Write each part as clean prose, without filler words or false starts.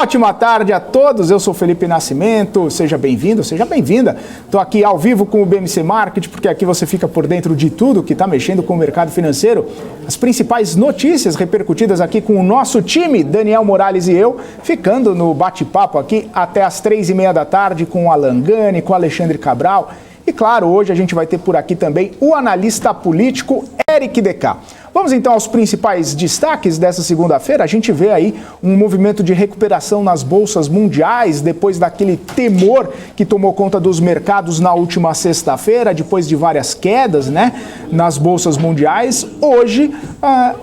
Ótima tarde a todos, eu sou Felipe Nascimento, seja bem-vindo, seja bem-vinda. Estou aqui ao vivo com o BMC Market, porque aqui você fica por dentro de tudo que está mexendo com o mercado financeiro. As principais notícias repercutidas aqui com o nosso time, Daniel Morales e eu, ficando no bate-papo aqui até as 3h30 da tarde com o Alan Gani, com o Alexandre Cabral. E claro, hoje a gente vai ter por aqui também o analista político Eric Decá. Vamos então aos principais destaques dessa segunda-feira. A gente vê aí um movimento de recuperação nas bolsas mundiais depois daquele temor que tomou conta dos mercados na última sexta-feira, depois de várias quedas, né, nas bolsas mundiais. Hoje,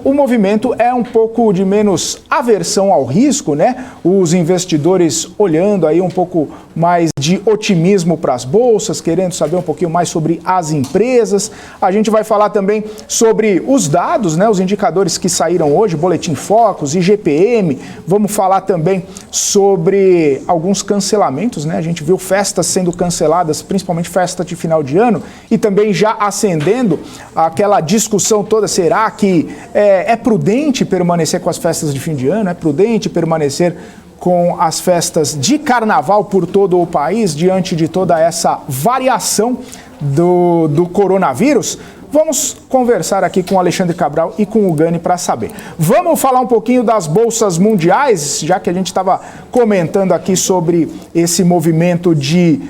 o movimento é um pouco de menos aversão ao risco, né? Os investidores olhando aí um pouco mais de otimismo para as bolsas, querendo saber um pouquinho mais sobre as empresas. A gente vai falar também sobre os dados, né, os indicadores que saíram hoje, Boletim Focus, IGPM. Vamos falar também sobre alguns cancelamentos, né? A gente viu festas sendo canceladas, principalmente festa de final de ano, e também já acendendo aquela discussão toda, será que é prudente permanecer com as festas de fim de ano? É prudente permanecer com as festas de carnaval por todo o país, diante de toda essa variação do coronavírus? Vamos conversar aqui com o Alexandre Cabral e com o Gani para saber. Vamos falar um pouquinho das bolsas mundiais, já que a gente estava comentando aqui sobre esse movimento de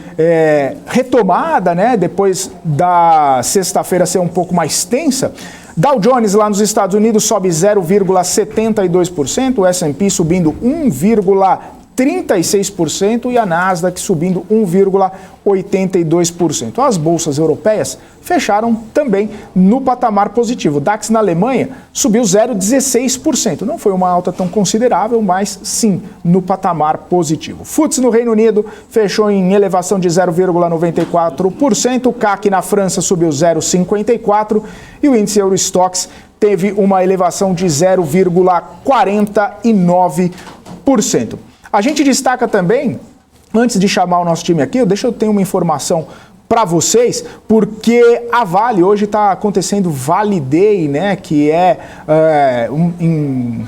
retomada, né? Depois da sexta-feira ser um pouco mais tensa. Dow Jones lá nos Estados Unidos sobe 0,72%, o S&P subindo 1,36% e a Nasdaq subindo 1,82%. As bolsas europeias fecharam também no patamar positivo. O DAX na Alemanha subiu 0,16%. Não foi uma alta tão considerável, mas sim no patamar positivo. FTSE no Reino Unido fechou em elevação de 0,94%. O CAC na França subiu 0,54% e o índice Eurostoxx teve uma elevação de 0,49%. A gente destaca também, antes de chamar o nosso time aqui, deixa eu ter uma informação para vocês, porque a Vale hoje está acontecendo Vale Day, né, que é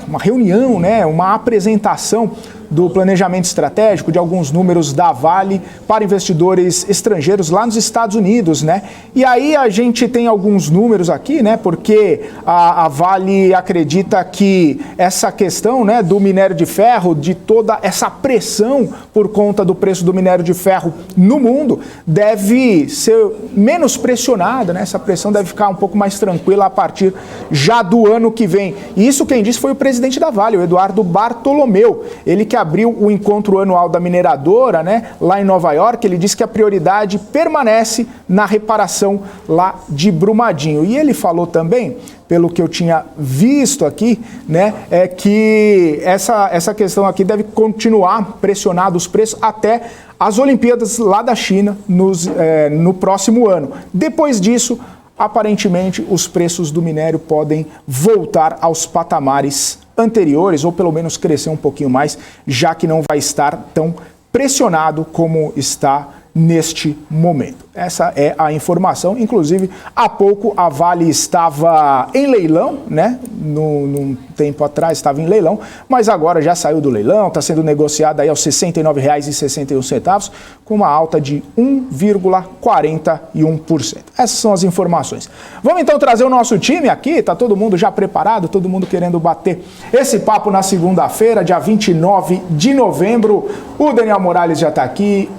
uma reunião, né, uma apresentação do planejamento estratégico de alguns números da Vale para investidores estrangeiros lá nos Estados Unidos, né? E aí a gente tem alguns números aqui, né? Porque a Vale acredita que essa questão, né, do minério de ferro, de toda essa pressão por conta do preço do minério de ferro no mundo, deve ser menos pressionada, né? Essa pressão deve ficar um pouco mais tranquila a partir já do ano que vem. E isso quem disse foi o presidente da Vale, o Eduardo Bartolomeu. Ele que abriu o encontro anual da mineradora, né, lá em Nova York. Ele disse que a prioridade permanece na reparação lá de Brumadinho. E ele falou também, pelo que eu tinha visto aqui, né, é que essa questão aqui deve continuar pressionando os preços até as Olimpíadas lá da China no próximo ano. Depois disso, aparentemente, os preços do minério podem voltar aos patamares anteriores, ou pelo menos crescer um pouquinho mais, já que não vai estar tão pressionado como está neste momento. Essa é a informação. Inclusive, há pouco a Vale estava em leilão, né? Num tempo atrás estava em leilão, mas agora já saiu do leilão, está sendo negociada aí aos R$ 69,61, com uma alta de 1,41%. Essas são as informações. Vamos então trazer o nosso time aqui, está todo mundo já preparado, todo mundo querendo bater esse papo na segunda-feira, dia 29 de novembro. O Daniel Morales já está aqui,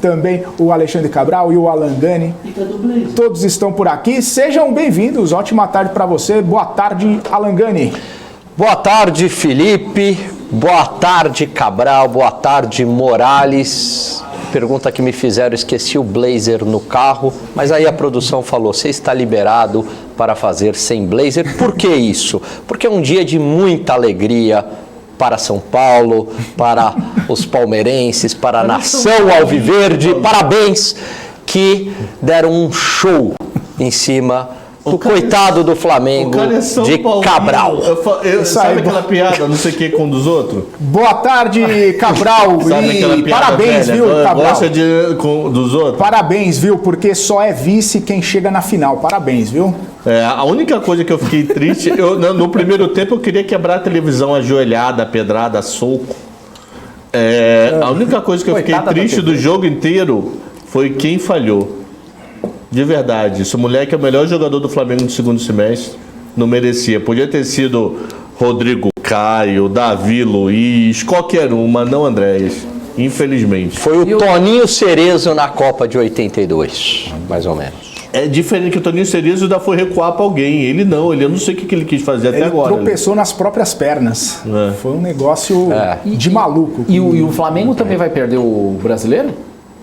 também o Alexandre Cabral e o Alan Gani. Todos estão por aqui. Sejam bem-vindos. Ótima tarde para você. Boa tarde, Alan Gani. Boa tarde, Felipe. Boa tarde, Cabral. Boa tarde, Morales. Pergunta que me fizeram, esqueci o blazer no carro, mas aí a produção falou, você está liberado para fazer sem blazer. Por que isso? Porque é um dia de muita alegria para São Paulo, para os palmeirenses, para a nação alviverde. Parabéns que deram um show em cima do coitado do Flamengo, de Cabral. Sabe aquela piada, não sei o que, com um dos outros? Boa tarde, Cabral. E parabéns, velha, viu, Cabral? Gosta com dos outros? Parabéns, viu? Porque só é vice quem chega na final. Parabéns, viu? A única coisa que eu fiquei triste, no primeiro tempo eu queria quebrar a televisão ajoelhada, pedrada, soco. A única coisa que eu fiquei triste do jogo inteiro foi quem falhou. De verdade. Esse moleque é o melhor jogador do Flamengo no segundo semestre. Não merecia. Podia ter sido Rodrigo Caio, Davi Luiz, qualquer um, mas não Andréas. Infelizmente. Foi o Toninho Cerezo na Copa de 82, mais ou menos. É diferente que o Toninho Cerezo ainda foi recuar pra alguém. Ele não sei o que ele quis fazer até agora. Ele tropeçou nas próprias pernas. Foi um negócio de maluco. E o Flamengo também vai perder o brasileiro?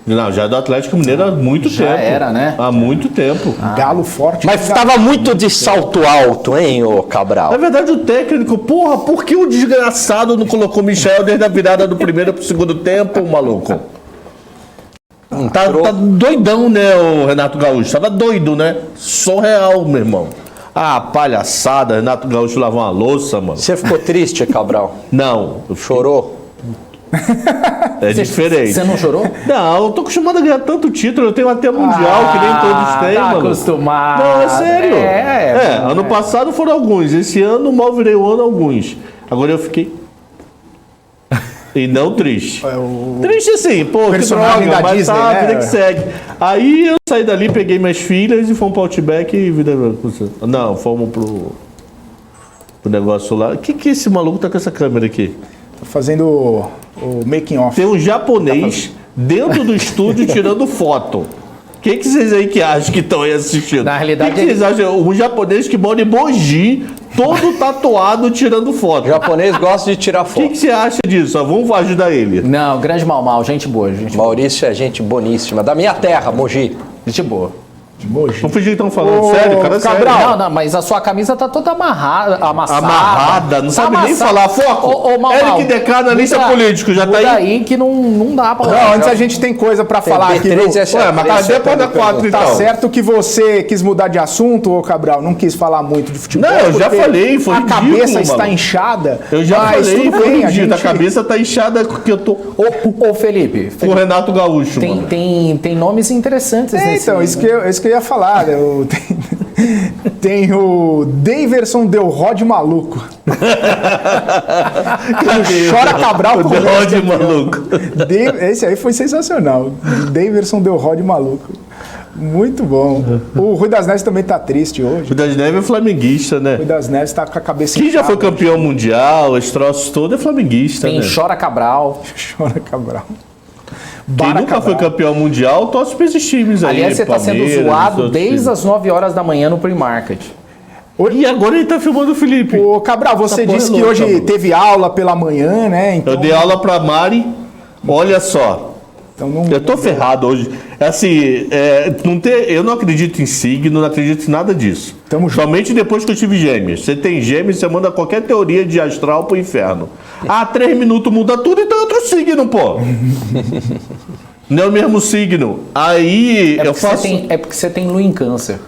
Não, já é do Atlético Mineiro há muito tempo. Já era, né? Há muito tempo. Galo forte. Mas estava muito de salto alto, hein, ô Cabral? Na verdade, o técnico, por que o desgraçado não colocou o Michel desde a virada do primeiro pro segundo tempo, maluco? Tá doidão, né, o Renato Gaúcho? Tava doido, né? Só real, meu irmão. Ah, palhaçada, Renato Gaúcho lavou uma louça, mano. Você ficou triste, Cabral? Não. Chorou? É diferente. Você não chorou? Não, eu tô acostumado a ganhar tanto título, eu tenho até mundial, que nem todos têm, tá mano. acostumado. Não, é sério. Ano passado foram alguns, esse ano mal virei o ano alguns. Agora eu fiquei... E não triste. Triste sim, pô, que droga, mas Disney, tá, né? vida que segue. Aí eu saí dali, peguei minhas filhas e fomos pro Outback e vida... Não, fomos pro negócio lá. O que esse maluco tá com essa câmera aqui? Fazendo o making off. Tem um japonês dentro do estúdio tirando foto. O que vocês aí que acham que estão aí assistindo? Na realidade, o que vocês acham? Um japonês que mora em Mogi, todo tatuado, tirando foto. O japonês gosta de tirar O foto. que você acha disso? Ó, vamos ajudar ele. Não, grande mal, gente boa, gente boa. Maurício é gente boníssima. Da minha terra, Mogi. Gente boa. Mogi. Vamos fingir que estão falando sério, cara, Cabral. sério. Não, mas a sua camisa tá toda amassada. Amarrada, não sabe nem falar. Foco! Eric Decada, analista político, já tá aí? Daí que não dá pra... Não, antes a gente tem coisa pra falar aqui. B3 é Ué, mas cadê depois da 4 então? Tá certo que você quis mudar de assunto, ô Cabral, não quis falar muito de futebol. Não, eu já porque falei, foi a ridículo, cabeça está mano. inchada. Eu já mas falei, tudo foi bem, ridículo. A cabeça tá inchada porque eu tô Ô, Felipe, com o Renato Gaúcho, mano. tem nomes interessantes nesse... Então, isso que eu ia falar. Tem o Daverson Del Rod maluco. Chora Cabral com Del Rod maluco. Esse aí foi sensacional. Daverson Del Rod maluco. Muito bom. O Rui das Neves também tá triste hoje. O das Neves é flamenguista, né? O Rui das Neves tá com a cabeça Quem já foi inchada. campeão mundial, esse troço todo é flamenguista, Tem né? Chora Cabral. Chora Cabral. Quem Bara nunca Cabral. foi campeão mundial, torce pra esses times aí. Aliás, você tá sendo Palmeiras, zoado outros desde times. as 9 horas da manhã no pre-market. E agora ele tá filmando o Felipe. Ô, Cabral, você Essa porra disse é que louca, hoje mano. teve aula pela manhã, né? Então, Eu dei aula pra Mari, olha só. não, Eu tô ferrado hoje. Assim, eu não acredito em signo, não acredito em nada disso. Tamo junto. Somente depois que eu tive gêmeos. Você tem gêmeos, você manda qualquer teoria de astral pro inferno. 3 minutos muda tudo, então é outro signo, pô. Não é o mesmo signo. Aí eu faço... É porque você tem lua em câncer.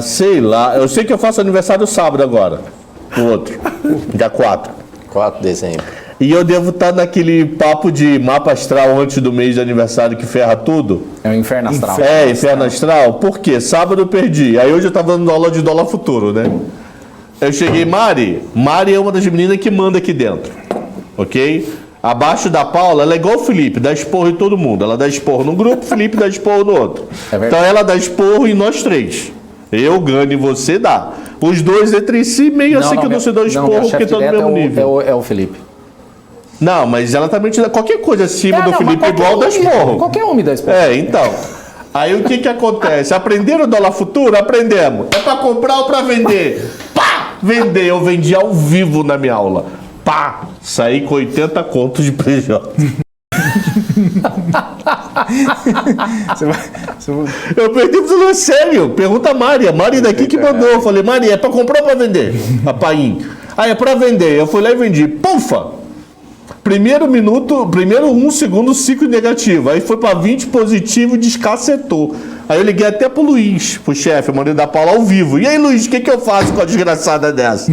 sei lá. Eu sei que eu faço aniversário sábado agora. O outro. Dia 4. 4 de dezembro. E eu devo estar naquele papo de mapa astral antes do mês de aniversário que ferra tudo. É o inferno astral. Inferno astral. Por quê? Sábado eu perdi. Aí hoje eu tava dando aula de dólar futuro, né? Eu cheguei, Mari é uma das meninas que manda aqui dentro. Ok? Abaixo da Paula, ela é igual o Felipe, dá esporro em todo mundo. Ela dá esporro num grupo, o Felipe dá esporro no outro. É verdade. Então ela dá esporro em nós 3. Eu ganho e você dá. Os dois entre si, meio assim que eu não se dou esporro porque estão no mesmo nível. É o Felipe. Não, mas ela também te dá qualquer coisa acima do Felipe igual dá esporro. Qualquer um me dá esporro. Então. Aí o que acontece? Aprenderam o dólar futuro? Aprendemos. É pra comprar ou pra vender? Pá! Vender. Eu vendi ao vivo na minha aula. Pá! Saí com 80 contos de prejuízo. Eu perdi tudo sério. Pergunta a Mari. A Mari daqui que mandou. Eu falei, Mari, é pra comprar ou pra vender? A Paim. É pra vender. Eu fui lá e vendi. Pufa! Primeiro 1 segundo, ciclo negativo. Aí foi pra 20 positivo e descacetou. Aí eu liguei até pro Luiz, pro chefe, eu mandei da Paula ao vivo. E aí, Luiz, o que eu faço com a desgraçada dessa?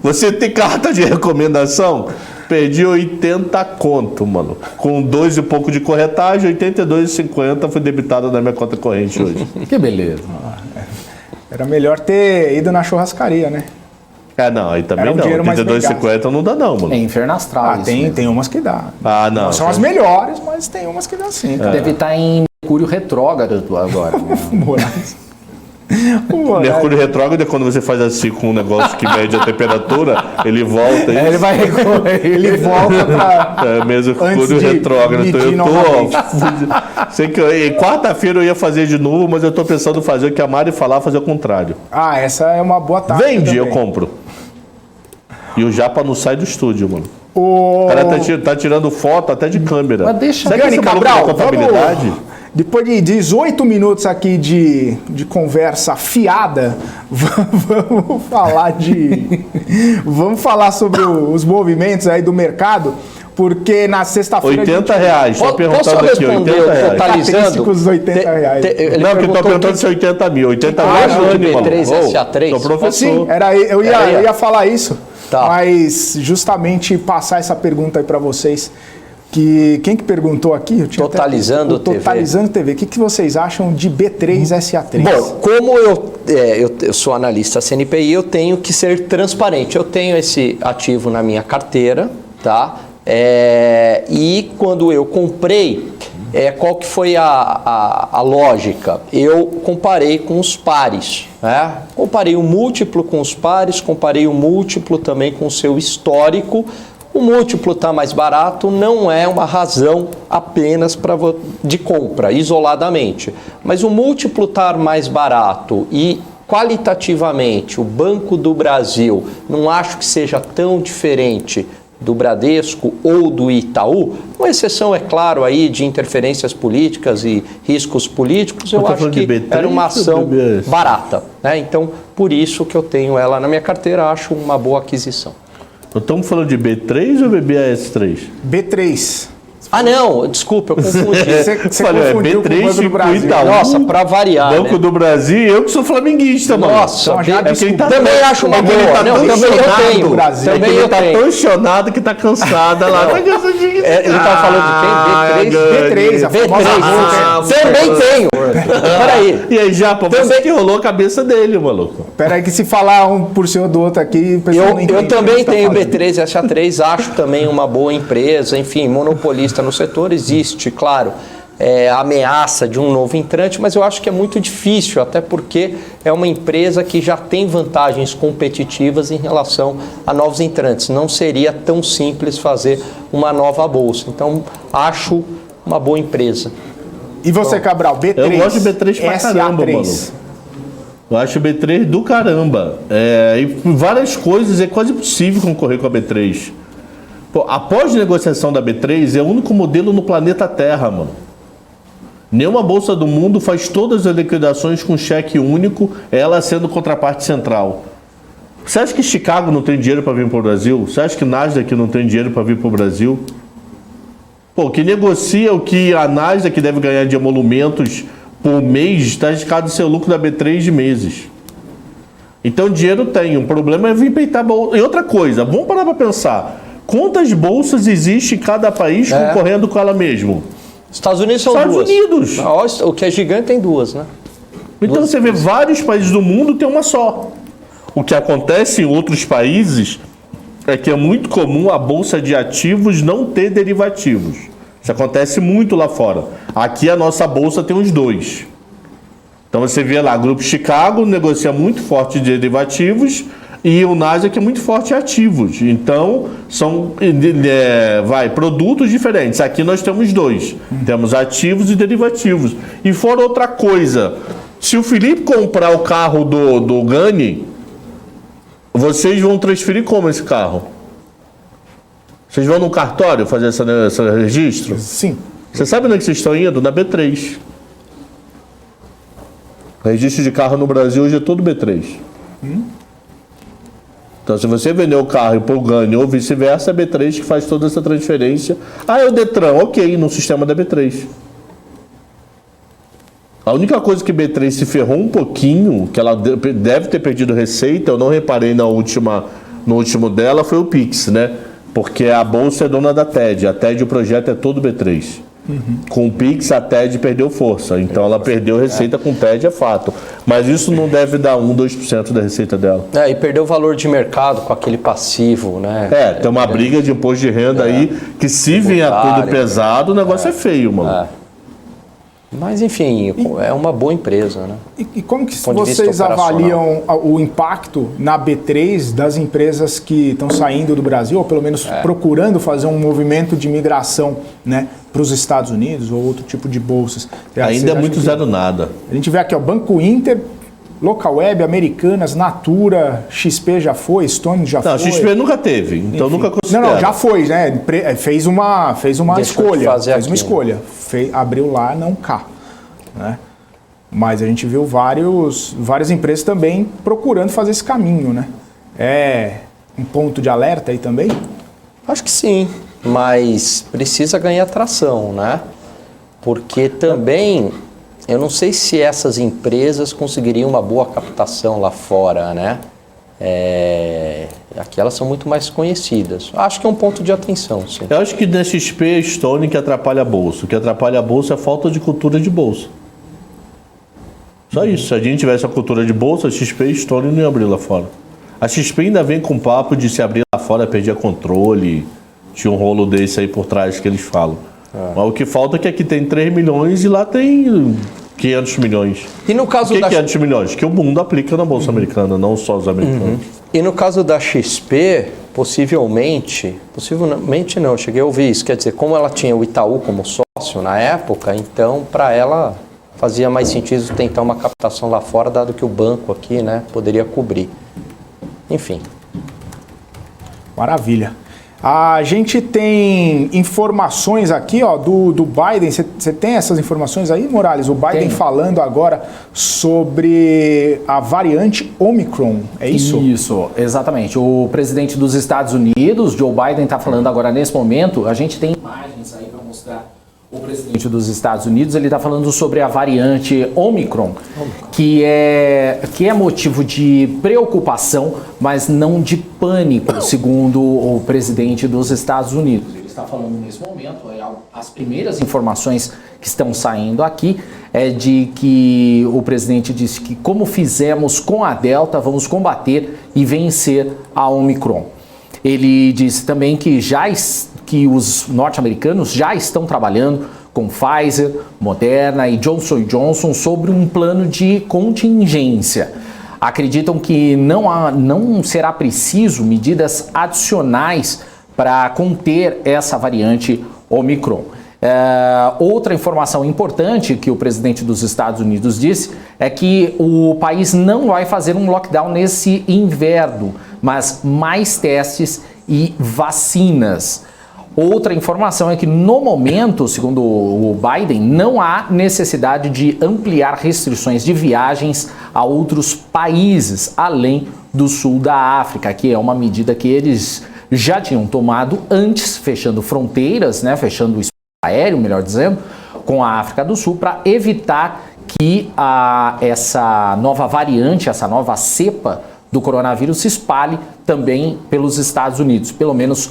Você tem carta de recomendação? Perdi 80 conto, mano. Com 2 e pouco de corretagem, 82,50 foi debitado na minha conta corrente hoje. Que beleza. Era melhor ter ido na churrascaria, né? Não, aí também Era um não. dinheiro mais 32,50 não dá não, mano. É Inferno Astral. isso mesmo. Tem umas que dá. Não. Não são as melhores, mas tem umas que dá sim. Cara. Deve estar em Mercúrio retrógrado agora. Moraes. Mercúrio retrógrado é quando você faz assim com um negócio que mede a temperatura, ele volta. Ele vai Ele volta pra... Mercúrio Antes de retrógrado. medir Eu tô, novamente. sei que quarta-feira eu ia fazer de novo, mas eu tô pensando em fazer o que a Mari falar, fazer o contrário. Essa é uma boa tática. Vende, eu também. compro. E o Japa não sai do estúdio, mano. O O cara tá tirando foto até de câmera. Mas deixa- Será que Gani esse maluco Cabral, da contabilidade? depois de 18 minutos aqui de conversa fiada, vamos falar sobre os movimentos aí do mercado, porque na sexta-feira... R$80, tô perguntando Posso aqui, responder R$80. totalizando? Os R$80. Ele Não, que eu tô perguntou perguntando se é 80 mil. 80 mil é acha de Jane, mano. B3 SA3? Sou professor. Sim, eu ia falar isso, Tá. mas justamente passar essa pergunta aí para vocês. Quem que perguntou aqui? Eu tinha Totalizando TV. Totalizando TV. O que vocês acham de B3 SA3? Bom, como eu sou analista CNPI, eu tenho que ser transparente. Eu tenho esse ativo na minha carteira, tá? E quando eu comprei, qual que foi a lógica? Eu comparei com os pares, né? Comparei o múltiplo com os pares, comparei o múltiplo também com o seu histórico. O múltiplo está mais barato, não é uma razão apenas de compra, isoladamente. Mas o múltiplo estar mais barato e qualitativamente o Banco do Brasil não acho que seja tão diferente do Bradesco ou do Itaú, com exceção, é claro, aí de interferências políticas e riscos políticos, eu Você tá acho falando de que B3 era uma ou ação BBS? barata, né? Então, por isso que eu tenho ela na minha carteira, acho uma boa aquisição. Estamos falando de B3 ou BBS3? B3. Não, desculpa, eu confundi. Você Falei, confundiu com o B3 Banco do Brasil. Itaú. Nossa, pra variar, Banco né? do Brasil, eu que sou flamenguista, mano. Nossa, Então, já é porque ele tá também acho uma é que ele boa. tá Não, tão também eu chonado, tenho. Brasil. É que Também ele eu tá tenho. tão chonado que tá cansada lá. Tá cansadinho. Ele tava falando de quem? B3, a famosa B3. Também tenho. Peraí. E aí, Japa, você Também- que rolou a cabeça dele, maluco. Pera aí que se falar um por cima do outro aqui, o pessoal não entende Eu o que também você tá tenho falando. B3 e SA3, acho também uma boa empresa, enfim, monopolista no setor, existe, claro, a ameaça de um novo entrante, mas eu acho que é muito difícil, até porque é uma empresa que já tem vantagens competitivas em relação a novos entrantes. Não seria tão simples fazer uma nova bolsa. Então, acho uma boa empresa. E você, Cabral, B3? Eu gosto de B3 pra caramba, SA3. mano. Eu acho o B3 do caramba. E por várias coisas é quase impossível concorrer com a B3. Pô, a pós-negociação da B3 é o único modelo no planeta Terra, mano. Nenhuma bolsa do mundo faz todas as liquidações com cheque único, ela sendo contraparte central. Você acha que Chicago não tem dinheiro para vir para o Brasil? Você acha que Nasdaq não tem dinheiro para vir para o Brasil? Pô, que negocia o que a Nasdaq deve ganhar de emolumentos por mês, está indicado seu lucro da B3 de meses. Então dinheiro tem, o problema é vir peitar a bolsa. E outra coisa, vamos parar para pensar, quantas bolsas existem em cada país concorrendo com ela mesmo? Estados Unidos são Estados duas. Unidos. O que é gigante tem duas, né? Então você vê vários países do mundo tem uma só. O que acontece em outros países é que é muito comum a bolsa de ativos não ter derivativos. Isso acontece muito lá fora. Aqui a nossa bolsa tem os dois. Então você vê lá, Grupo Chicago negocia muito forte de derivativos e o Nasdaq é muito forte em ativos. Então são produtos diferentes. Aqui nós temos dois. Temos ativos e derivativos. E fora outra coisa, se o Felipe comprar o carro do Gani, vocês vão transferir como esse carro? Vocês vão no cartório fazer esse registro? Sim. Você sabe onde é que vocês estão indo? Na B3. O registro de carro no Brasil hoje é todo B3. Então, se você vender o carro e pôr o Gani ou vice-versa, é a B3 que faz toda essa transferência. É o Detran, ok, no sistema da B3. A única coisa que B3 se ferrou um pouquinho, que ela deve ter perdido receita, eu não reparei no último dela, foi o Pix, né? Porque a bolsa é dona da TED. A TED, o projeto é todo B3. Com o Pix, a TED perdeu força. Então, ela perdeu receita com TED, é fato. Mas isso não deve dar 2% da receita dela. E perdeu o valor de mercado com aquele passivo, né? Tem uma briga de imposto de renda aí, que se vier tudo pesado, o negócio é feio, mano. Mas, enfim, é uma boa empresa, né? E como que vocês avaliam o impacto na B3 das empresas que estão saindo do Brasil, ou pelo menos procurando fazer um movimento de migração, né, para os Estados Unidos ou outro tipo de bolsas? Ainda é muito zero nada. A gente vê aqui, ó, Banco Inter, Localweb, Americanas, Natura, XP já foi, Stone já foi. Não, XP nunca teve, então nunca considera. Não, já foi, né? Fez uma escolha. Fez uma escolha. Abriu lá, não cá. Né? Mas a gente viu várias empresas também procurando fazer esse caminho, né? É um ponto de alerta aí também? Acho que sim, mas precisa ganhar tração, né? Porque também, eu não sei se essas empresas conseguiriam uma boa captação lá fora, né? Aqui elas são muito mais conhecidas. Acho que é um ponto de atenção, sim. Eu acho que da XP é Stone que atrapalha a bolsa. O que atrapalha a bolsa é a falta de cultura de bolsa. Só isso. Se a gente tivesse a cultura de bolsa, a XP e Stone não ia abrir lá fora. A XP ainda vem com papo de se abrir lá fora, perder controle. Tinha um rolo desse aí por trás que eles falam. Mas o que falta é que aqui tem 3 milhões e lá tem 500 milhões. E no caso Por que 500 milhões? Que o mundo aplica na bolsa americana, não só os americanos. E no caso da XP, possivelmente não, eu cheguei a ouvir isso. Quer dizer, como ela tinha o Itaú como sócio na época, então para ela fazia mais sentido tentar uma captação lá fora, dado que o banco aqui, né, poderia cobrir. Enfim. Maravilha. A gente tem informações aqui, ó, do Biden. Você tem essas informações aí, Morales? O Biden falando agora sobre a variante Omicron, é isso? Isso, exatamente. O presidente dos Estados Unidos, Joe Biden, está falando agora nesse momento. A gente tem imagens aí para mostrar. O presidente dos Estados Unidos, ele está falando sobre a variante Omicron, que é motivo de preocupação, mas não de pânico, segundo o presidente dos Estados Unidos. Ele está falando nesse momento, as primeiras informações que estão saindo aqui é de que o presidente disse que, como fizemos com a Delta, vamos combater e vencer a Omicron. Ele disse também que os norte-americanos já estão trabalhando com Pfizer, Moderna e Johnson & Johnson sobre um plano de contingência. Acreditam que não será preciso medidas adicionais para conter essa variante Omicron. Outra informação importante que o presidente dos Estados Unidos disse é que o país não vai fazer um lockdown nesse inverno, mas mais testes e vacinas. Outra informação é que, no momento, segundo o Biden, não há necessidade de ampliar restrições de viagens a outros países, além do sul da África, que é uma medida que eles já tinham tomado antes, fechando fronteiras, né, fechando o espaço aéreo, melhor dizendo, com a África do Sul, para evitar que essa nova variante, essa nova cepa do coronavírus se espalhe também pelos Estados Unidos, pelo menos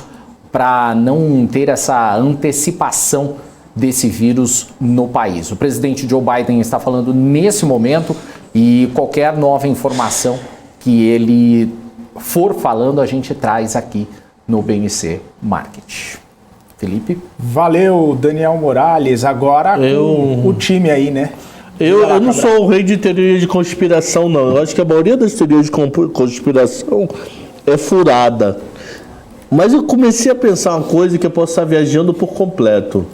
para não ter essa antecipação desse vírus no país. O presidente Joe Biden está falando nesse momento e qualquer nova informação que ele for falando, a gente traz aqui no BMC Market. Felipe? Valeu, Daniel Morales. Agora o time aí, né? Eu não sou o rei de teoria de conspiração, não. Eu acho que a maioria das teorias de conspiração é furada. Mas eu comecei a pensar uma coisa que eu posso estar viajando por completo.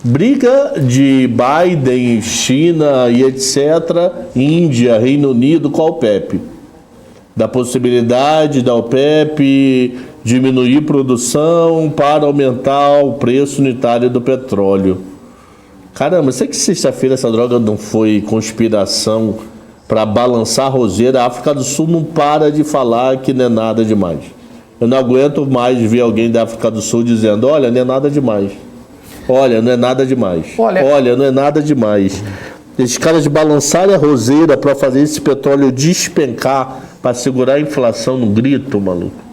Briga de Biden, China e etc., Índia, Reino Unido com a OPEP. Da possibilidade da OPEP diminuir produção para aumentar o preço unitário do petróleo. Caramba, será que sexta-feira essa droga não foi conspiração para balançar a roseira? A África do Sul não para de falar que não é nada demais. Eu não aguento mais ver alguém da África do Sul dizendo, olha, não é nada demais. Olha, não é nada demais. Olha, não é nada demais. Esses caras balançarem a roseira para fazer esse petróleo despencar, para segurar a inflação no grito, maluco.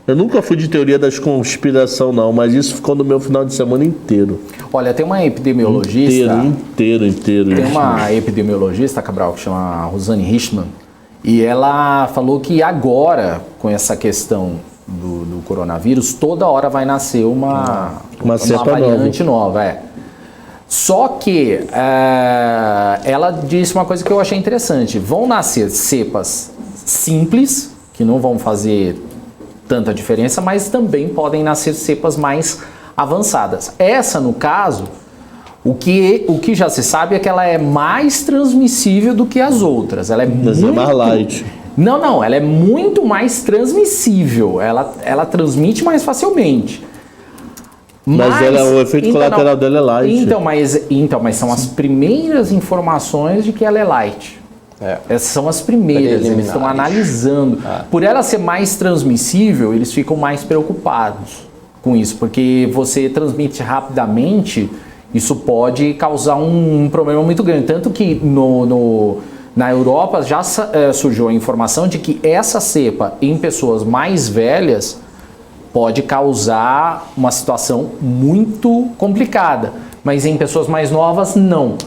Eu nunca fui de teoria das conspiração, não, mas isso ficou no meu final de semana inteiro. Olha, tem uma epidemiologista... Inteiro. Tem uma epidemiologista, Cabral, que chama Rosane Richman, e ela falou que agora, com essa questão do coronavírus, toda hora vai nascer uma variante nova. Só que ela disse uma coisa que eu achei interessante. Vão nascer cepas simples, que não vão fazer tanta diferença, mas também podem nascer cepas mais avançadas. Essa, no caso, o que já se sabe é que ela é mais transmissível do que as outras. Ela é mais light. Não, ela é muito mais transmissível. Ela transmite mais facilmente. Mas o efeito colateral dela é light. Então, mas são as primeiras informações de que ela é light. Essas são as primeiras, eles estão analisando. Por ela ser mais transmissível, eles ficam mais preocupados com isso, porque você transmite rapidamente, isso pode causar um problema muito grande. Tanto que na Europa já surgiu a informação de que essa cepa em pessoas mais velhas pode causar uma situação muito complicada, mas em pessoas mais novas, não.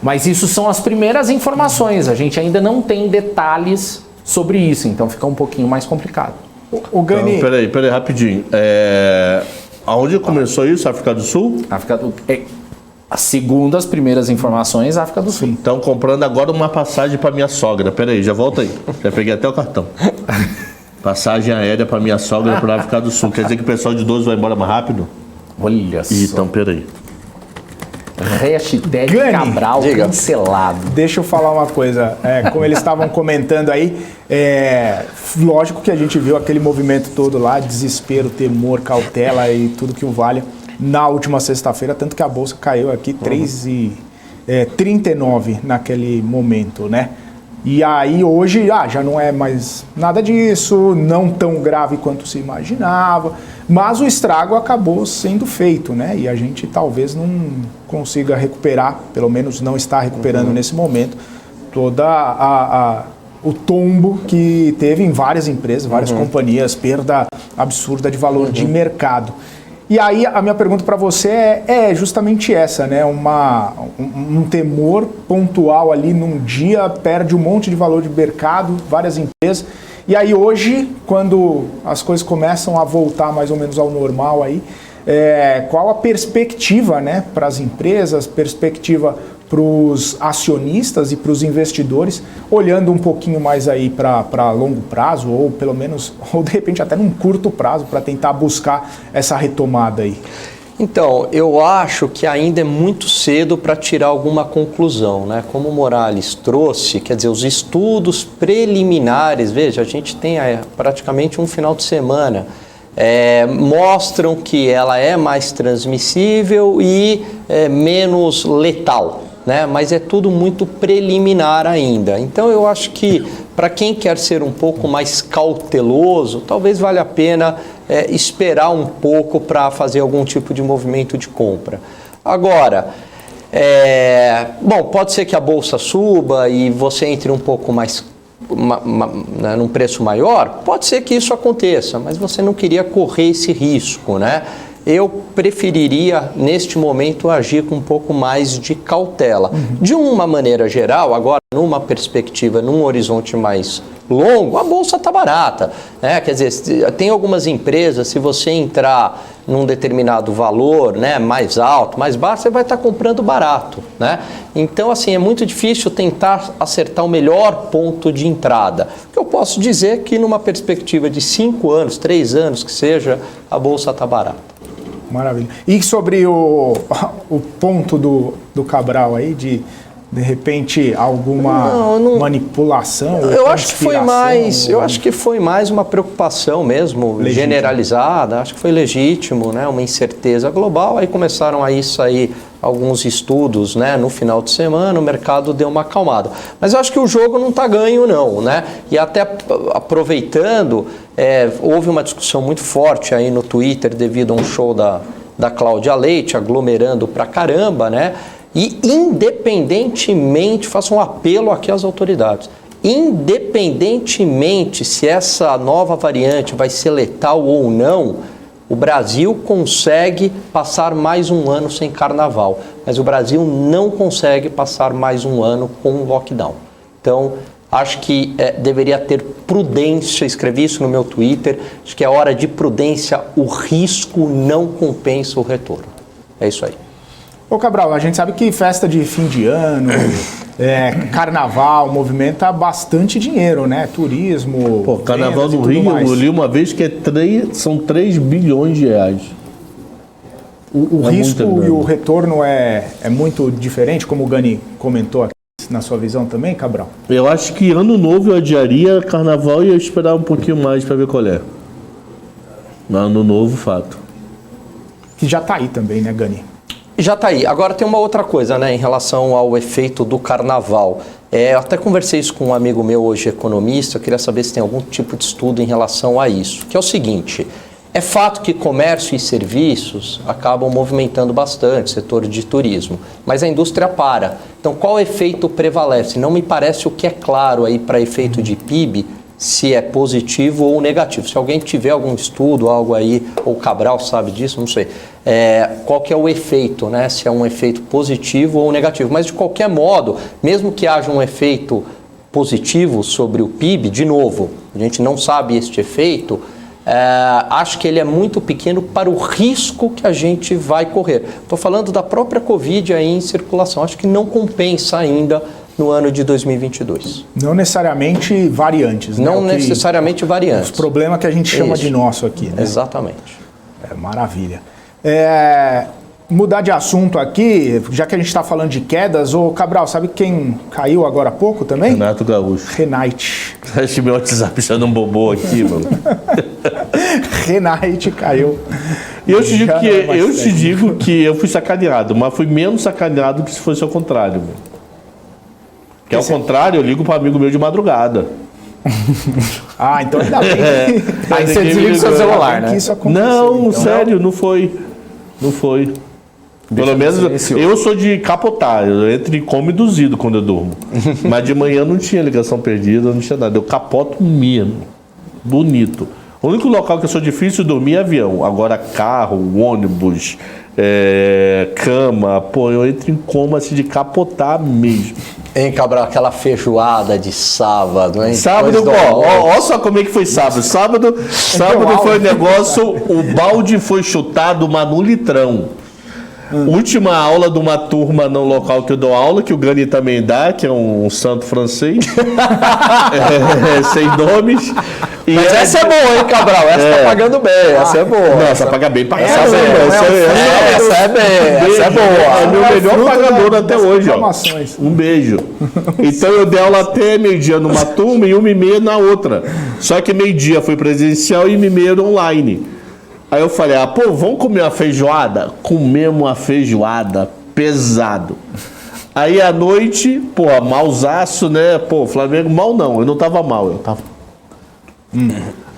Mas isso são as primeiras informações, a gente ainda não tem detalhes sobre isso, então fica um pouquinho mais complicado. O Gani... Então, peraí, rapidinho. Aonde começou isso? África do Sul? Segundo as primeiras informações, África do Sul. Estão comprando agora uma passagem para minha sogra. Peraí, já volta aí. Já peguei até o cartão. Passagem aérea para minha sogra para África do Sul. Quer dizer que o pessoal de idoso vai embora mais rápido? Olha só. Então, peraí. Hashtag Gani, Cabral cancelado. Deixa eu falar uma coisa. Como eles estavam comentando aí, lógico que a gente viu aquele movimento todo lá, desespero, temor, cautela e tudo que o valha na última sexta-feira, tanto que a bolsa caiu aqui 3,39 naquele momento, né? E aí hoje já não é mais nada disso, não tão grave quanto se imaginava, mas o estrago acabou sendo feito, né? E a gente talvez não consiga recuperar, pelo menos não está recuperando nesse momento, toda o tombo que teve em várias empresas, várias companhias, perda absurda de valor de mercado. E aí a minha pergunta para você é justamente essa, né? Um temor pontual ali num dia, perde um monte de valor de mercado, várias empresas. E aí hoje, quando as coisas começam a voltar mais ou menos ao normal aí, qual a perspectiva, né, para as empresas, perspectiva para os acionistas e para os investidores, olhando um pouquinho mais aí para longo prazo, ou pelo menos, ou de repente até num curto prazo, para tentar buscar essa retomada aí? Então, eu acho que ainda é muito cedo para tirar alguma conclusão, né? Como o Morales trouxe, quer dizer, os estudos preliminares, veja, a gente tem praticamente um final de semana, mostram que ela é mais transmissível e menos letal, né? Mas é tudo muito preliminar ainda. Então eu acho que para quem quer ser um pouco mais cauteloso, talvez valha a pena esperar um pouco para fazer algum tipo de movimento de compra. Agora, bom, pode ser que a bolsa suba e você entre um pouco mais num preço maior, pode ser que isso aconteça, mas você não queria correr esse risco, né? Eu preferiria, neste momento, agir com um pouco mais de cautela. De uma maneira geral, agora, numa perspectiva, num horizonte mais longo, a bolsa está barata, né? Quer dizer, tem algumas empresas, se você entrar num determinado valor, né, mais alto, mais baixo, você vai estar comprando barato, né? Então, assim, é muito difícil tentar acertar o melhor ponto de entrada. O que eu posso dizer é que numa perspectiva de 5 anos, 3 anos que seja, a bolsa está barata. Maravilha. E sobre o ponto do Cabral aí, de repente alguma manipulação? Eu acho que foi mais uma preocupação mesmo, generalizada, acho que foi legítimo, né? Uma incerteza global, aí começaram a sair alguns estudos, né? No final de semana o mercado deu uma acalmada. Mas eu acho que o jogo não está ganho não, né? E até aproveitando, houve uma discussão muito forte aí no Twitter devido a um show da Cláudia Leite, aglomerando pra caramba, né? E independentemente, faço um apelo aqui às autoridades, independentemente se essa nova variante vai ser letal ou não, o Brasil consegue passar mais um ano sem carnaval, mas o Brasil não consegue passar mais um ano com lockdown. Então, acho que deveria ter prudência, escrevi isso no meu Twitter, acho que é hora de prudência, o risco não compensa o retorno. É isso aí. Ô Cabral, a gente sabe que festa de fim de ano, carnaval, movimenta bastante dinheiro, né? Turismo. Pô, carnaval do Rio, eu li uma vez que são 3 bilhões de reais. O risco e o retorno é muito diferente, como o Gani comentou aqui, na sua visão também, Cabral? Eu acho que ano novo eu adiaria carnaval e eu esperar um pouquinho mais para ver qual é. Ano novo, fato. Que já tá aí também, né, Gani? Já está aí. Agora tem uma outra coisa, né, em relação ao efeito do carnaval. Eu até conversei isso com um amigo meu hoje, economista, eu queria saber se tem algum tipo de estudo em relação a isso. Que é o seguinte, é fato que comércio e serviços acabam movimentando bastante, setor de turismo, mas a indústria para. Então qual efeito prevalece? Não me parece o que é claro aí para efeito de PIB, se é positivo ou negativo. Se alguém tiver algum estudo, algo aí, ou o Cabral sabe disso, não sei. Qual que é o efeito, né? Se é um efeito positivo ou negativo. Mas de qualquer modo, mesmo que haja um efeito positivo sobre o PIB, de novo, a gente não sabe este efeito, acho que ele é muito pequeno para o risco que a gente vai correr. Estou falando da própria Covid aí em circulação. Acho que não compensa ainda no ano de 2022. Não necessariamente variantes, né? Não necessariamente variantes. Os problemas que a gente chama de nosso aqui, né? Exatamente. Maravilha. Mudar de assunto aqui, já que a gente está falando de quedas, ô Cabral, sabe quem caiu agora há pouco também? Renato Gaúcho. Renate. Acho que meu WhatsApp já não bobou aqui, mano. Renate caiu. E eu te digo que eu fui sacaneado, mas fui menos sacaneado que se fosse ao contrário, mano. Que ao contrário, eu ligo para amigo meu de madrugada. Então ainda bem. Aí você desliga o seu celular, né? Não, então. Sério, não foi. Não foi. Pelo menos eu sou de capotar. Eu entro em coma induzido quando eu durmo. Mas de manhã não tinha ligação perdida, não tinha nada. Eu capoto mesmo. Bonito. O único local que eu sou difícil dormir é avião. Agora carro, ônibus, cama. Pô, eu entro em coma assim de capotar mesmo. Hein, Cabral, aquela feijoada de sábado, hein? Sábado, olha só como é que foi sábado. Sábado foi um negócio, o balde foi chutado, mas no litrão. Última aula de uma turma no local que eu dou aula, que o Gani também dá, que é um santo francês. Sem nomes. Mas essa é boa, hein, Cabral? Essa tá pagando bem, essa é boa. Não, essa paga bem, paga essa é boa. Essa é boa. É meu melhor pagador até hoje, ó. Um beijo. Então eu dei aula até meio-dia numa turma e 1h30 na outra. Só que meio-dia foi presencial e 1h30 era online. Aí eu falei, vamos comer uma feijoada? Comemos uma feijoada pesado. Aí à noite, malzaço, né? Flamengo, mal não, eu não tava mal, eu tava...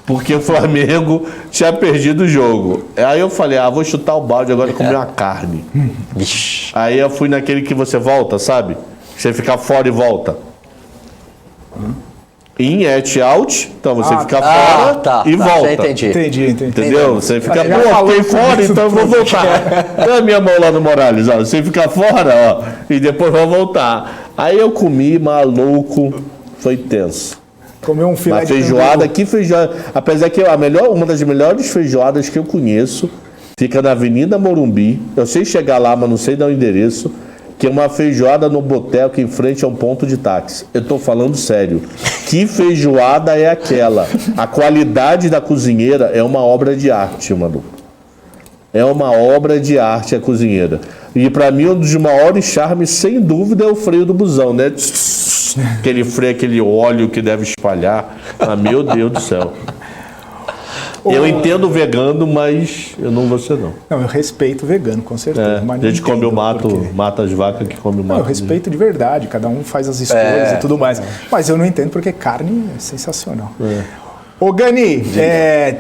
Porque o Flamengo tinha perdido o jogo. Aí eu falei, vou chutar o balde agora e comer uma carne. Aí eu fui naquele que você volta, sabe? Você fica fora e volta. In, at, out. Então você fica fora e volta. Entendi. Entendeu? Você fica, fiquei fora, então eu vou voltar. Dá a minha mão lá no Morales, ó. Você fica fora, ó, e depois vai voltar. Aí eu comi, maluco, foi tenso. Comeu um filé de feijoada, que feijoada. Apesar que uma das melhores feijoadas que eu conheço fica na Avenida Morumbi. Eu sei chegar lá, mas não sei dar o endereço. Que é uma feijoada no boteco em frente a um ponto de táxi. Eu tô falando sério. Que feijoada é aquela? A qualidade da cozinheira é uma obra de arte, mano. É uma obra de arte a cozinheira. E pra mim, um dos maiores charmes, sem dúvida, é o freio do busão, né? Aquele freio, aquele óleo que deve espalhar. Meu Deus do céu. Eu entendo vegano, mas eu não vou ser, não. Não, eu respeito o vegano, com certeza. Mas a gente come o mato, mata as vacas que come o mato. Eu respeito de verdade, cada um faz as escolhas e tudo mais. Mas eu não entendo porque carne é sensacional. Ô Gani,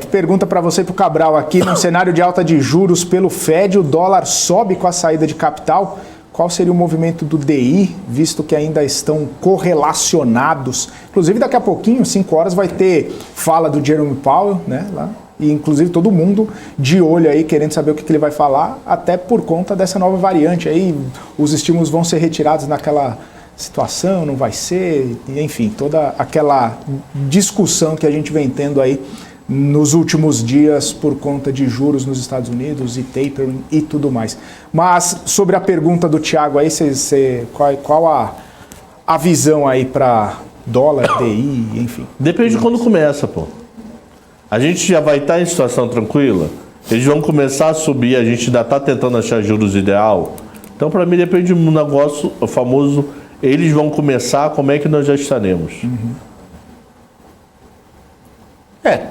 pergunta para você e pro Cabral aqui, num cenário de alta de juros pelo Fed, o dólar sobe com a saída de capital. qual seria o movimento do DI, visto que ainda estão correlacionados. Inclusive, daqui a pouquinho, 5 horas, vai ter fala do Jerome Powell, né, lá. E, inclusive, todo mundo de olho aí, querendo saber o que ele vai falar, até por conta dessa nova variante. Aí, os estímulos vão ser retirados naquela situação, não vai ser, enfim, toda aquela discussão que a gente vem tendo aí nos últimos dias por conta de juros nos Estados Unidos e tapering e tudo mais. Mas sobre a pergunta do Thiago aí, qual a visão aí para dólar, DI, enfim? Depende de quando começa, pô. A gente já vai estar em situação tranquila, eles vão começar a subir, a gente ainda está tentando achar juros ideal. Então, para mim, depende do negócio, o famoso, eles vão começar, como é que nós já estaremos?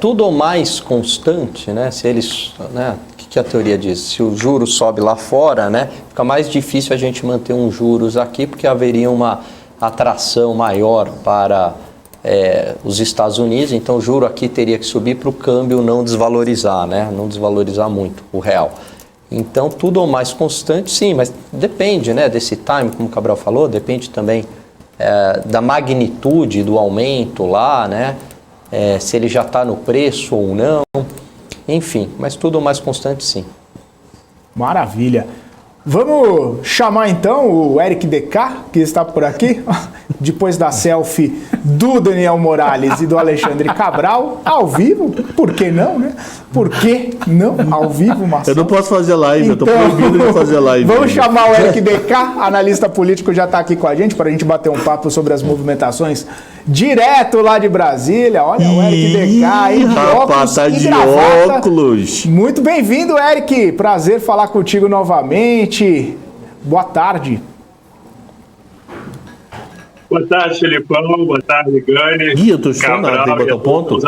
Tudo ou mais constante, né? Se eles, né? O que a teoria diz? Se o juro sobe lá fora, né? Fica mais difícil a gente manter uns juros aqui, porque haveria uma atração maior para os Estados Unidos. Então o juro aqui teria que subir para o câmbio não desvalorizar, né? Não desvalorizar muito o real. Então tudo ou mais constante, sim, mas depende, né? Desse time, como o Cabral falou, depende também da magnitude do aumento lá, né? Se ele já está no preço ou não, enfim, mas tudo mais constante, sim. Maravilha. Vamos chamar então o Eric DK, que está por aqui, depois da selfie do Daniel Morales e do Alexandre Cabral, ao vivo, por que não, né? Por que não, ao vivo, Marcelo? Eu não posso fazer live, então, eu estou proibido de fazer live. Vamos chamar o Eric DK, analista político, já está aqui com a gente, para a gente bater um papo sobre as movimentações direto lá de Brasília. Olha o Eric DK aí, de óculos tá e de gravata. óculos. Muito bem-vindo, Eric. Prazer falar contigo novamente. Boa tarde. Boa tarde, Felipão. Boa tarde, Gani. Ih, eu tô chorando, tem que botar ponto?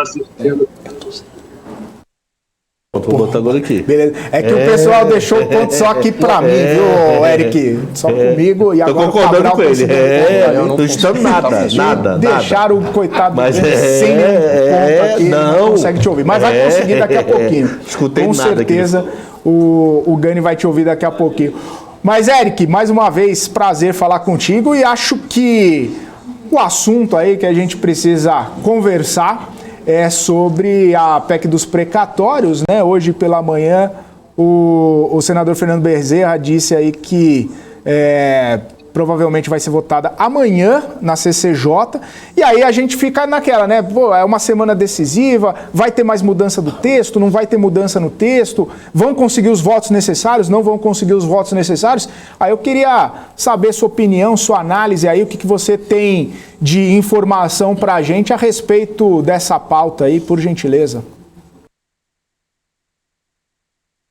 Vou botar agora aqui. Beleza. É que o pessoal deixou o ponto só aqui pra mim, viu, Eric? Só comigo e Tô agora concordando com ele. eu não Tô estando nada. Deixaram o coitado Mas sem nenhum ponto aqui, não consegue te ouvir. Mas vai conseguir daqui a pouquinho. Escutei com nada certeza o Gani vai te ouvir daqui a pouquinho. Mas, Eric, mais uma vez, prazer falar contigo e acho que o assunto aí que a gente precisa conversar é sobre a PEC dos precatórios, né? Hoje pela manhã o senador Fernando Bezerra disse aí que provavelmente vai ser votada amanhã na CCJ, e aí a gente fica naquela, né? Pô, é uma semana decisiva, vai ter mais mudança do texto, não vai ter mudança no texto, vão conseguir os votos necessários, não vão conseguir os votos necessários? Aí eu queria saber sua opinião, sua análise aí, o que você tem de informação para a gente a respeito dessa pauta aí, por gentileza.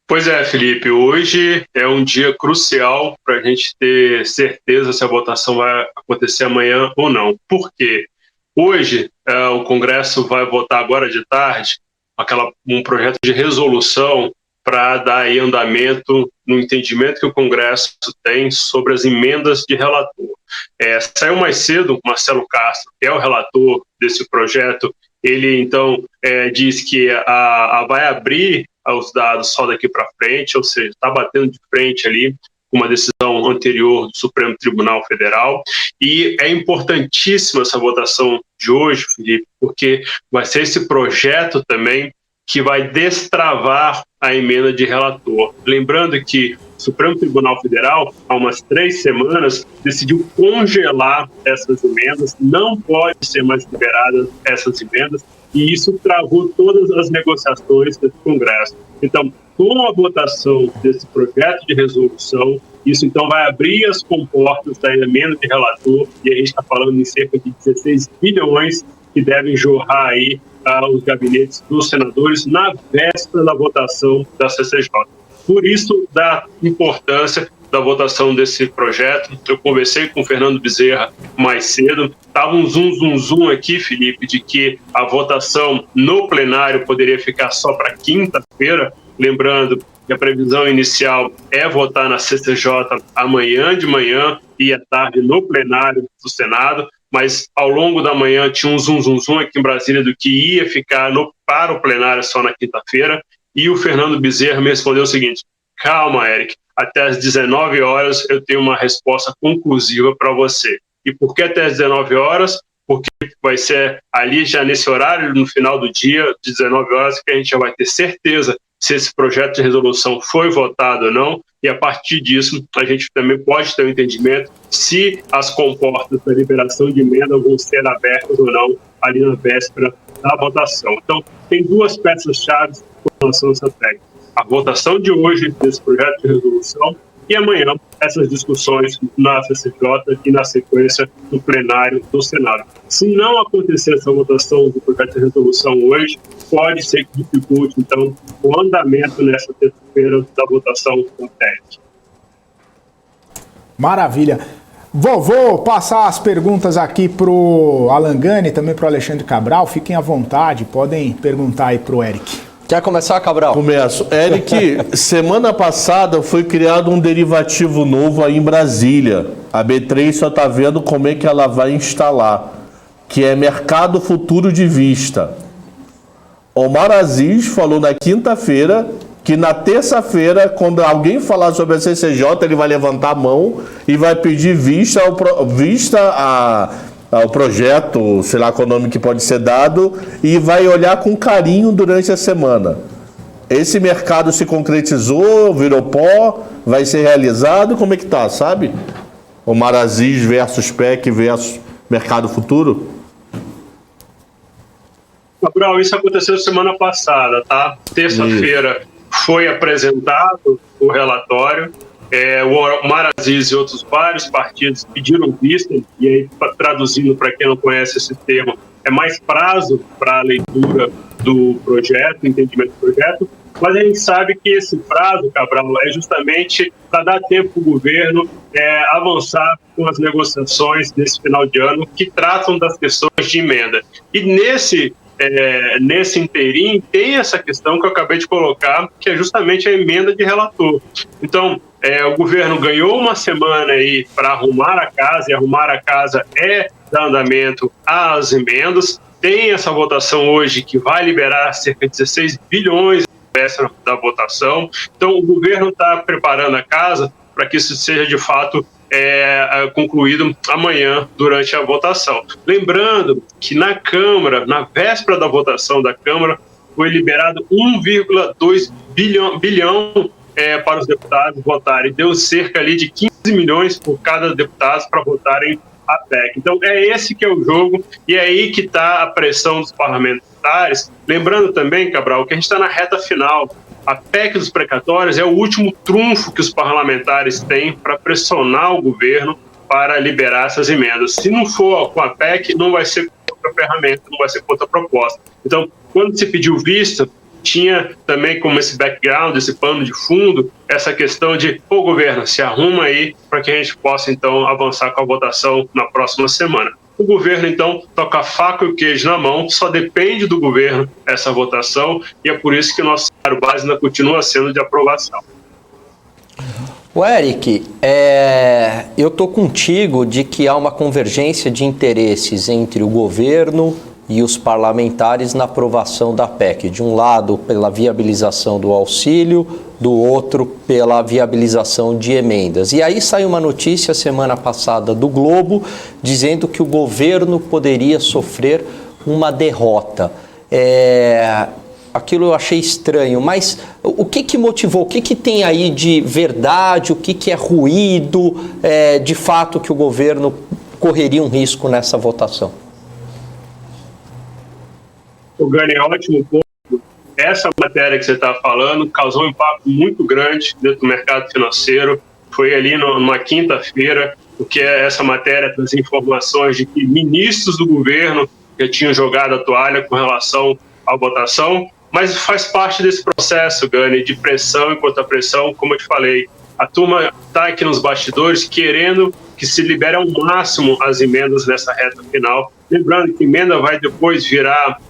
Pois é, Felipe, hoje é um dia crucial para a gente ter certeza se a votação vai acontecer amanhã ou não. Por quê? Hoje o Congresso vai votar agora de tarde um projeto de resolução para dar aí andamento no entendimento que o Congresso tem sobre as emendas de relator. Saiu mais cedo o Marcelo Castro, que é o relator desse projeto. Ele, então, diz que vai abrir os dados só daqui para frente, ou seja, está batendo de frente ali com uma decisão anterior do Supremo Tribunal Federal. E é importantíssima essa votação de hoje, Felipe, porque vai ser esse projeto também que vai destravar a emenda de relator. Lembrando que o Supremo Tribunal Federal, há umas 3 semanas, decidiu congelar essas emendas, não pode ser mais liberadas essas emendas, e isso travou todas as negociações desse Congresso. Então, com a votação desse projeto de resolução, isso então vai abrir as comportas da emenda de relator, e a gente está falando em cerca de 16 bilhões que devem jorrar aí aos gabinetes dos senadores na véspera da votação da CCJ. Por isso, da importância da votação desse projeto. Eu conversei com o Fernando Bezerra mais cedo, estava um zoom aqui, Felipe, de que a votação no plenário poderia ficar só para quinta-feira, lembrando que a previsão inicial é votar na CCJ amanhã de manhã e à tarde no plenário do Senado, mas ao longo da manhã tinha um zoom aqui em Brasília do que ia ficar para o plenário só na quinta-feira, e o Fernando Bezerra me respondeu o seguinte: calma, Eric, até às 19 horas eu tenho uma resposta conclusiva para você. E por que até às 19 horas? Porque vai ser ali já nesse horário, no final do dia, 19 horas, que a gente já vai ter certeza se esse projeto de resolução foi votado ou não, e a partir disso a gente também pode ter um entendimento se as comportas da liberação de emenda vão ser abertas ou não ali na véspera da votação. Então, tem duas peças-chave com relação a essa técnica. A votação de hoje desse projeto de resolução e amanhã essas discussões na CCJ e na sequência do plenário do Senado. Se não acontecer essa votação do projeto de resolução hoje, pode ser que dificulte, então, o andamento nessa terça-feira da votação da PEC. Maravilha. Vou passar as perguntas aqui para o Alan Gani e também para o Alexandre Cabral. Fiquem à vontade, podem perguntar aí para o Eric. Quer começar, Cabral? Começo. Eric, semana passada foi criado um derivativo novo aí em Brasília. A B3 só está vendo como é que ela vai instalar, que é Mercado Futuro de Vista. Omar Aziz falou na quinta-feira que na terça-feira, quando alguém falar sobre a CCJ, ele vai levantar a mão e vai pedir vista ao projeto, sei lá qual nome que pode ser dado, e vai olhar com carinho durante a semana. Esse mercado se concretizou, virou pó, vai ser realizado, como é que tá, sabe? Omar Aziz versus PEC versus Mercado Futuro? Cabral, isso aconteceu semana passada, tá? Terça-feira foi apresentado o relatório, o Omar Aziz e outros vários partidos pediram vista, e aí, traduzindo para quem não conhece esse termo, é mais prazo para a leitura do projeto, entendimento do projeto, mas a gente sabe que esse prazo, Cabral, é justamente para dar tempo para o governo avançar com as negociações nesse final de ano que tratam das questões de emenda. E nesse inteirinho tem essa questão que eu acabei de colocar, que é justamente a emenda de relator. Então, o governo ganhou uma semana aí para arrumar a casa, e arrumar a casa é dar andamento às emendas. Tem essa votação hoje que vai liberar cerca de 16 bilhões da votação. Então, o governo está preparando a casa para que isso seja, de fato, concluído amanhã durante a votação. Lembrando que na Câmara, na véspera da votação da Câmara, foi liberado 1,2 bilhão para os deputados votarem. Deu cerca ali de 15 milhões por cada deputado para votarem a PEC. Então, esse que é o jogo, e é aí que está a pressão dos parlamentares. Lembrando também, Cabral, que a gente está na reta final. A PEC dos precatórios é o último trunfo que os parlamentares têm para pressionar o governo para liberar essas emendas. Se não for com a PEC, não vai ser com outra ferramenta, não vai ser com outra proposta. Então, quando se pediu vista, tinha também como esse background, esse pano de fundo, essa questão de, governo, se arruma aí para que a gente possa, então, avançar com a votação na próxima semana. O governo, então, toca a faca e o queijo na mão, só depende do governo essa votação, e é por isso que o nosso salário base ainda continua sendo de aprovação. O Eric, eu estou contigo de que há uma convergência de interesses entre o governo e os parlamentares na aprovação da PEC. De um lado, pela viabilização do auxílio, do outro, pela viabilização de emendas. E aí saiu uma notícia semana passada do Globo, dizendo que o governo poderia sofrer uma derrota. Aquilo eu achei estranho, mas o que motivou? O que tem aí de verdade? O que é ruído? De fato que o governo correria um risco nessa votação? O Gani, ótimo ponto. Essa matéria que você está falando causou um impacto muito grande dentro do mercado financeiro. Foi ali numa quinta-feira, porque essa matéria traz informações de que ministros do governo já tinham jogado a toalha com relação à votação, mas faz parte desse processo, Gani, de pressão e contra-pressão, como eu te falei. A turma está aqui nos bastidores querendo que se libere ao máximo as emendas nessa reta final. Lembrando que emenda vai depois virar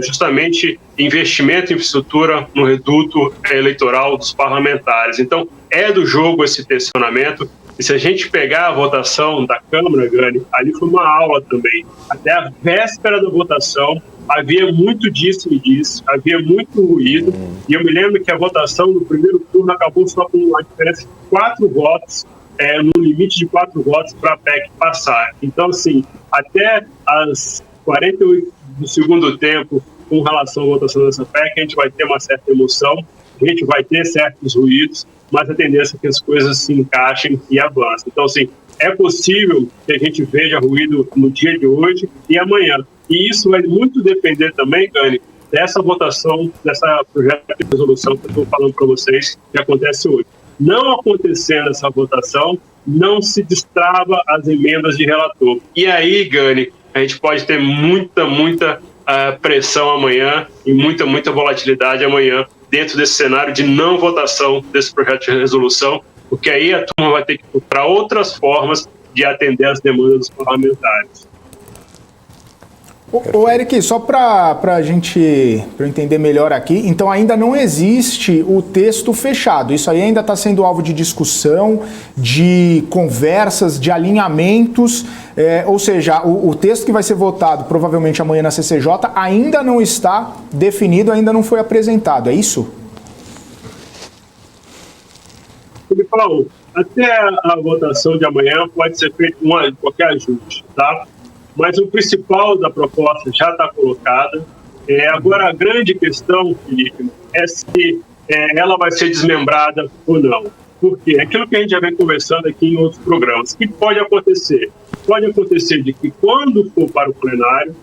justamente investimento em infraestrutura no reduto eleitoral dos parlamentares. Então, é do jogo esse tensionamento. E se a gente pegar a votação da Câmara, Gani, ali foi uma aula também. Até a véspera da votação, havia muito disso e disso, havia muito ruído, e eu me lembro que a votação no primeiro turno acabou só com uma diferença de 4 votos, no limite de 4 votos para a PEC passar. Então, assim, até as 48 do segundo tempo, com relação à votação dessa PEC, a gente vai ter uma certa emoção, a gente vai ter certos ruídos, mas a tendência é que as coisas se encaixem e avancem. Então, assim, é possível que a gente veja ruído no dia de hoje e amanhã. E isso vai muito depender também, Gani, dessa votação, dessa projeto de resolução que eu estou falando para vocês, que acontece hoje. Não acontecendo essa votação, não se destrava as emendas de relator. E aí, Gani, a gente pode ter muita pressão amanhã e muita volatilidade amanhã dentro desse cenário de não votação desse projeto de resolução, porque aí a turma vai ter que procurar outras formas de atender as demandas dos parlamentares. Ô Eric, só para eu entender melhor aqui, então ainda não existe o texto fechado, isso aí ainda está sendo alvo de discussão, de conversas, de alinhamentos, ou seja, o texto que vai ser votado provavelmente amanhã na CCJ ainda não está definido, ainda não foi apresentado, é isso? Filipão, até a votação de amanhã pode ser feito qualquer ajuste, tá? Mas o principal da proposta já está colocada. Agora, a grande questão, Felipe, é se ela vai ser desmembrada ou não. Por quê? Aquilo que a gente já vem conversando aqui em outros programas. O que pode acontecer? Pode acontecer de que, quando for para o plenário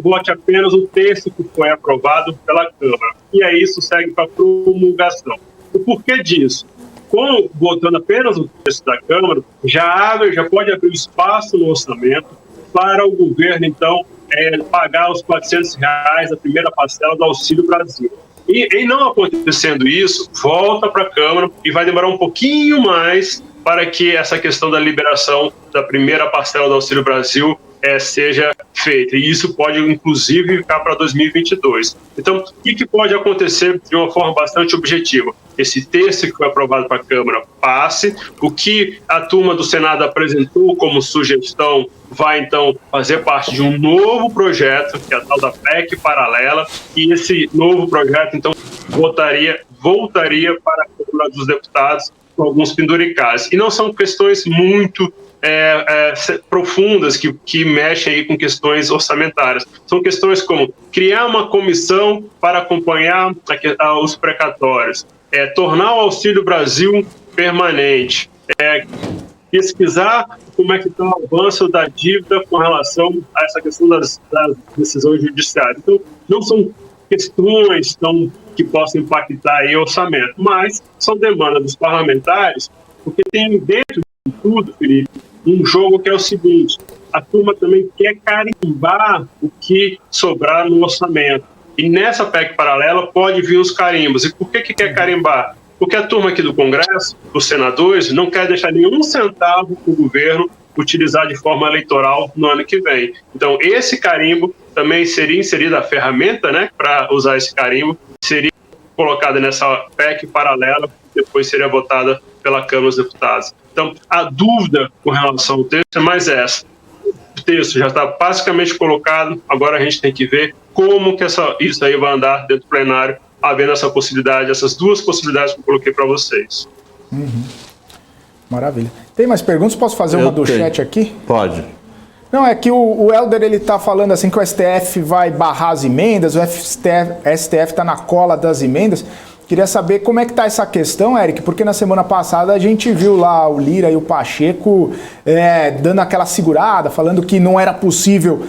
vote apenas o texto que foi aprovado pela Câmara. E aí isso segue para promulgação. O porquê disso? Votando apenas o texto da Câmara, já pode abrir espaço no orçamento para o governo, então, pagar os R$400 da primeira parcela do Auxílio Brasil. E em não acontecendo isso, volta para a Câmara e vai demorar um pouquinho mais para que essa questão da liberação da primeira parcela do Auxílio Brasil seja feita. E isso pode, inclusive, ficar para 2022. Então, o que pode acontecer de uma forma bastante objetiva? Esse texto que foi aprovado para a Câmara passe, o que a turma do Senado apresentou como sugestão vai, então, fazer parte de um novo projeto, que é a tal da PEC paralela, e esse novo projeto, então, voltaria para a Câmara dos Deputados com alguns penduricais. E não são questões muito profundas que mexem aí com questões orçamentárias. São questões como criar uma comissão para acompanhar os precatórios, tornar o Auxílio Brasil permanente, pesquisar como é que está o avanço da dívida com relação a essa questão das decisões judiciárias. Então, não são questões que possam impactar aí o orçamento, mas são demandas dos parlamentares, porque tem dentro de tudo, Felipe, um jogo que é o seguinte: a turma também quer carimbar o que sobrar no orçamento. E nessa PEC paralela pode vir os carimbos. E por que quer carimbar? Porque a turma aqui do Congresso, os senadores, não quer deixar nenhum centavo para o governo utilizar de forma eleitoral no ano que vem. Então, esse carimbo também seria inserida a ferramenta, né, para usar esse carimbo, seria colocada nessa PEC paralela, que depois seria votada pela Câmara dos Deputados. Então, a dúvida com relação ao texto é mais essa. O texto já está basicamente colocado, agora a gente tem que ver como que isso aí vai andar dentro do plenário, havendo essa possibilidade, essas duas possibilidades que eu coloquei para vocês. Uhum. Maravilha. Tem mais perguntas? Posso fazer uma do chat aqui? Pode. Não, é que o Helder, ele tá falando assim que o STF vai barrar as emendas, o STF tá na cola das emendas. Queria saber como é que tá essa questão, Eric, porque na semana passada a gente viu lá o Lira e o Pacheco dando aquela segurada, falando que não era possível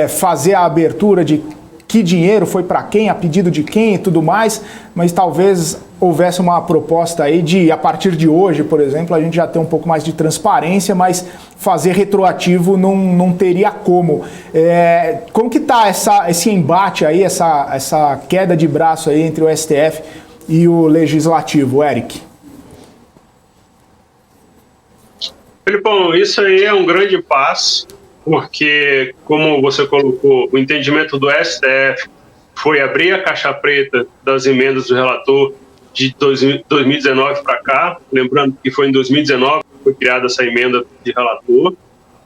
fazer a abertura de que dinheiro foi para quem, a pedido de quem e tudo mais, mas talvez houvesse uma proposta aí de, a partir de hoje, por exemplo, a gente já ter um pouco mais de transparência, mas fazer retroativo não teria como. Como que está esse embate aí, essa queda de braço aí entre o STF e o Legislativo, Eric? Felipão, isso aí é um grande passo, porque, como você colocou, o entendimento do STF foi abrir a caixa preta das emendas do relator de 2019 para cá, lembrando que foi em 2019 que foi criada essa emenda de relator,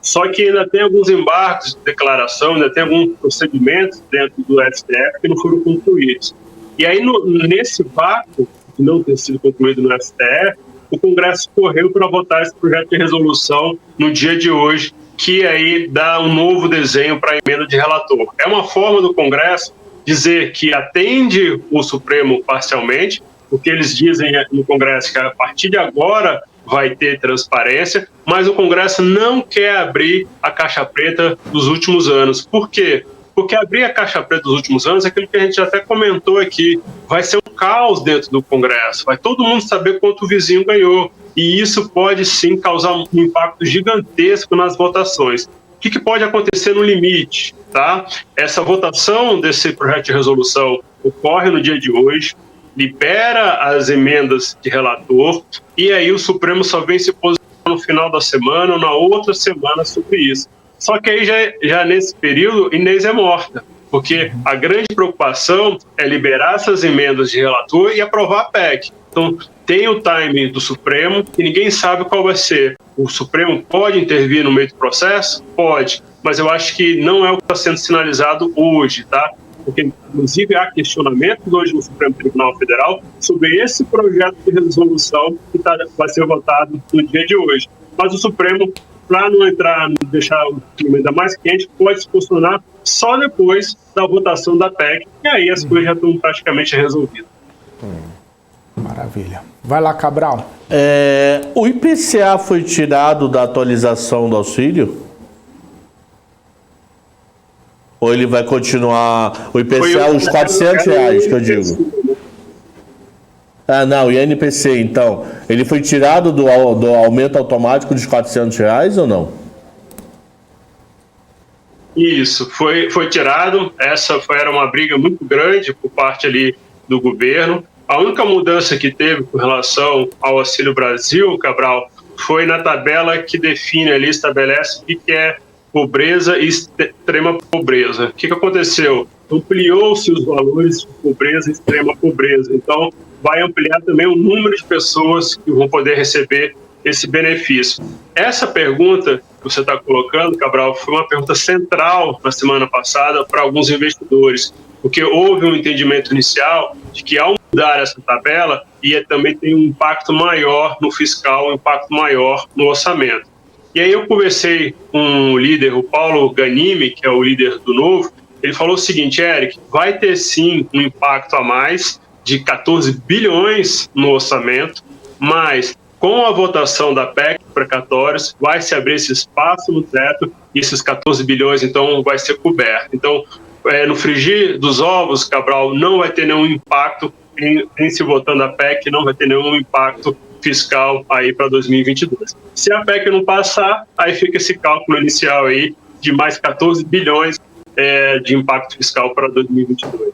Só que ainda tem alguns embargos de declaração, ainda tem alguns procedimentos dentro do STF que não foram concluídos. E aí, nesse vácuo de não ter sido concluído no STF, o Congresso correu para votar esse projeto de resolução no dia de hoje, que aí dá um novo desenho para a emenda de relator. É uma forma do Congresso dizer que atende o Supremo parcialmente, porque eles dizem no Congresso que a partir de agora vai ter transparência, mas o Congresso não quer abrir a caixa preta dos últimos anos. Por quê? Porque abrir a caixa preta dos últimos anos é aquilo que a gente até comentou aqui, vai ser um caos dentro do Congresso, vai todo mundo saber quanto o vizinho ganhou, e isso pode sim causar um impacto gigantesco nas votações. O que pode acontecer no limite? Tá? Essa votação desse projeto de resolução ocorre no dia de hoje, libera as emendas de relator, e aí o Supremo só vem se posicionar no final da semana ou na outra semana sobre isso. Só que aí já nesse período Inês é morta, porque a grande preocupação é liberar essas emendas de relator e aprovar a PEC. Então tem o timing do Supremo e ninguém sabe qual vai ser. O Supremo pode intervir no meio do processo? Pode, mas eu acho que não é o que está sendo sinalizado hoje, tá? Porque, inclusive, há questionamentos hoje no Supremo Tribunal Federal sobre esse projeto de resolução que vai ser votado no dia de hoje. Mas o Supremo, para não entrar, deixar o clima ainda mais quente, pode se posicionar só depois da votação da PEC, e aí as coisas já estão praticamente resolvidas. Maravilha. Vai lá, Cabral. O IPCA foi tirado da atualização do auxílio? Ou ele vai continuar... O IPCA, os R$400 que eu digo. Ah, não, o INPC, então. Ele foi tirado do aumento automático dos R$400 ou não? Isso, foi tirado. Essa era uma briga muito grande por parte ali do governo. A única mudança que teve com relação ao Auxílio Brasil, Cabral, foi na tabela que define ali, estabelece o que é pobreza e extrema pobreza. O que aconteceu? Ampliou-se os valores de pobreza e extrema pobreza. Então, vai ampliar também o número de pessoas que vão poder receber esse benefício. Essa pergunta que você está colocando, Cabral, foi uma pergunta central na semana passada para alguns investidores, porque houve um entendimento inicial de que ao mudar essa tabela ia também ter um impacto maior no fiscal, um impacto maior no orçamento. E aí eu conversei com o líder, o Paulo Ganimi, que é o líder do Novo, ele falou o seguinte: Eric, vai ter sim um impacto a mais de 14 bilhões no orçamento, mas com a votação da PEC precatórios, vai se abrir esse espaço no teto e esses 14 bilhões, então, vai ser coberto. Então, no frigir dos ovos, Cabral, não vai ter nenhum impacto em se votando a PEC, não vai ter nenhum impacto fiscal aí para 2022. Se a PEC não passar, aí fica esse cálculo inicial aí de mais 14 bilhões de impacto fiscal para 2022.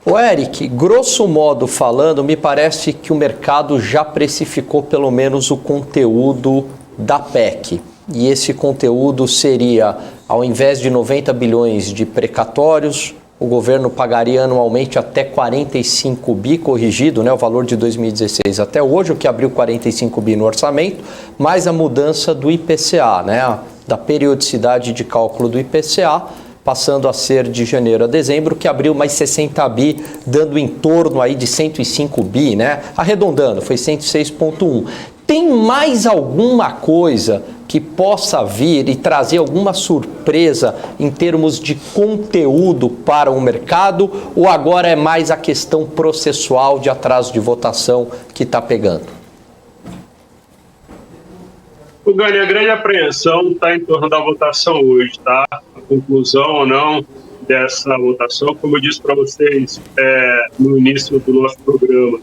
O Eric, grosso modo falando, me parece que o mercado já precificou pelo menos o conteúdo da PEC. E esse conteúdo seria, ao invés de 90 bilhões de precatórios, o governo pagaria anualmente até 45 bi, corrigido, né, o valor de 2016 até hoje, o que abriu 45 bi no orçamento, mais a mudança do IPCA, né, da periodicidade de cálculo do IPCA, passando a ser de janeiro a dezembro, que abriu mais 60 bi, dando em torno aí de 105 bi, né, arredondando, foi 106,1. Tem mais alguma coisa que possa vir e trazer alguma surpresa em termos de conteúdo para o mercado, ou agora é mais a questão processual de atraso de votação que está pegando? O Gani, a grande apreensão está em torno da votação hoje, tá? A conclusão ou não dessa votação, como eu disse para vocês no início do nosso programa,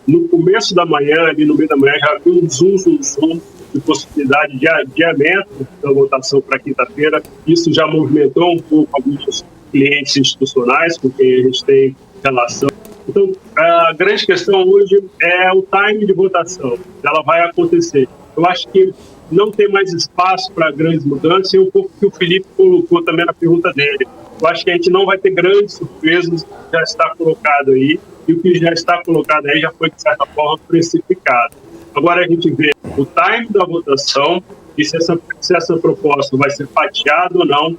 no começo da manhã, ali no meio da manhã, já havia um zoom de possibilidade de adiamento da votação para quinta-feira. Isso já movimentou um pouco alguns clientes institucionais com quem a gente tem relação. Então, a grande questão hoje é o time de votação. Ela vai acontecer. Eu acho que não tem mais espaço para grandes mudanças, e um pouco que o Felipe colocou também na pergunta dele. Eu acho que a gente não vai ter grandes surpresas, já está colocado aí, e o que já está colocado aí já foi, de certa forma, precificado. Agora a gente vê o time da votação, e se essa proposta vai ser fatiada ou não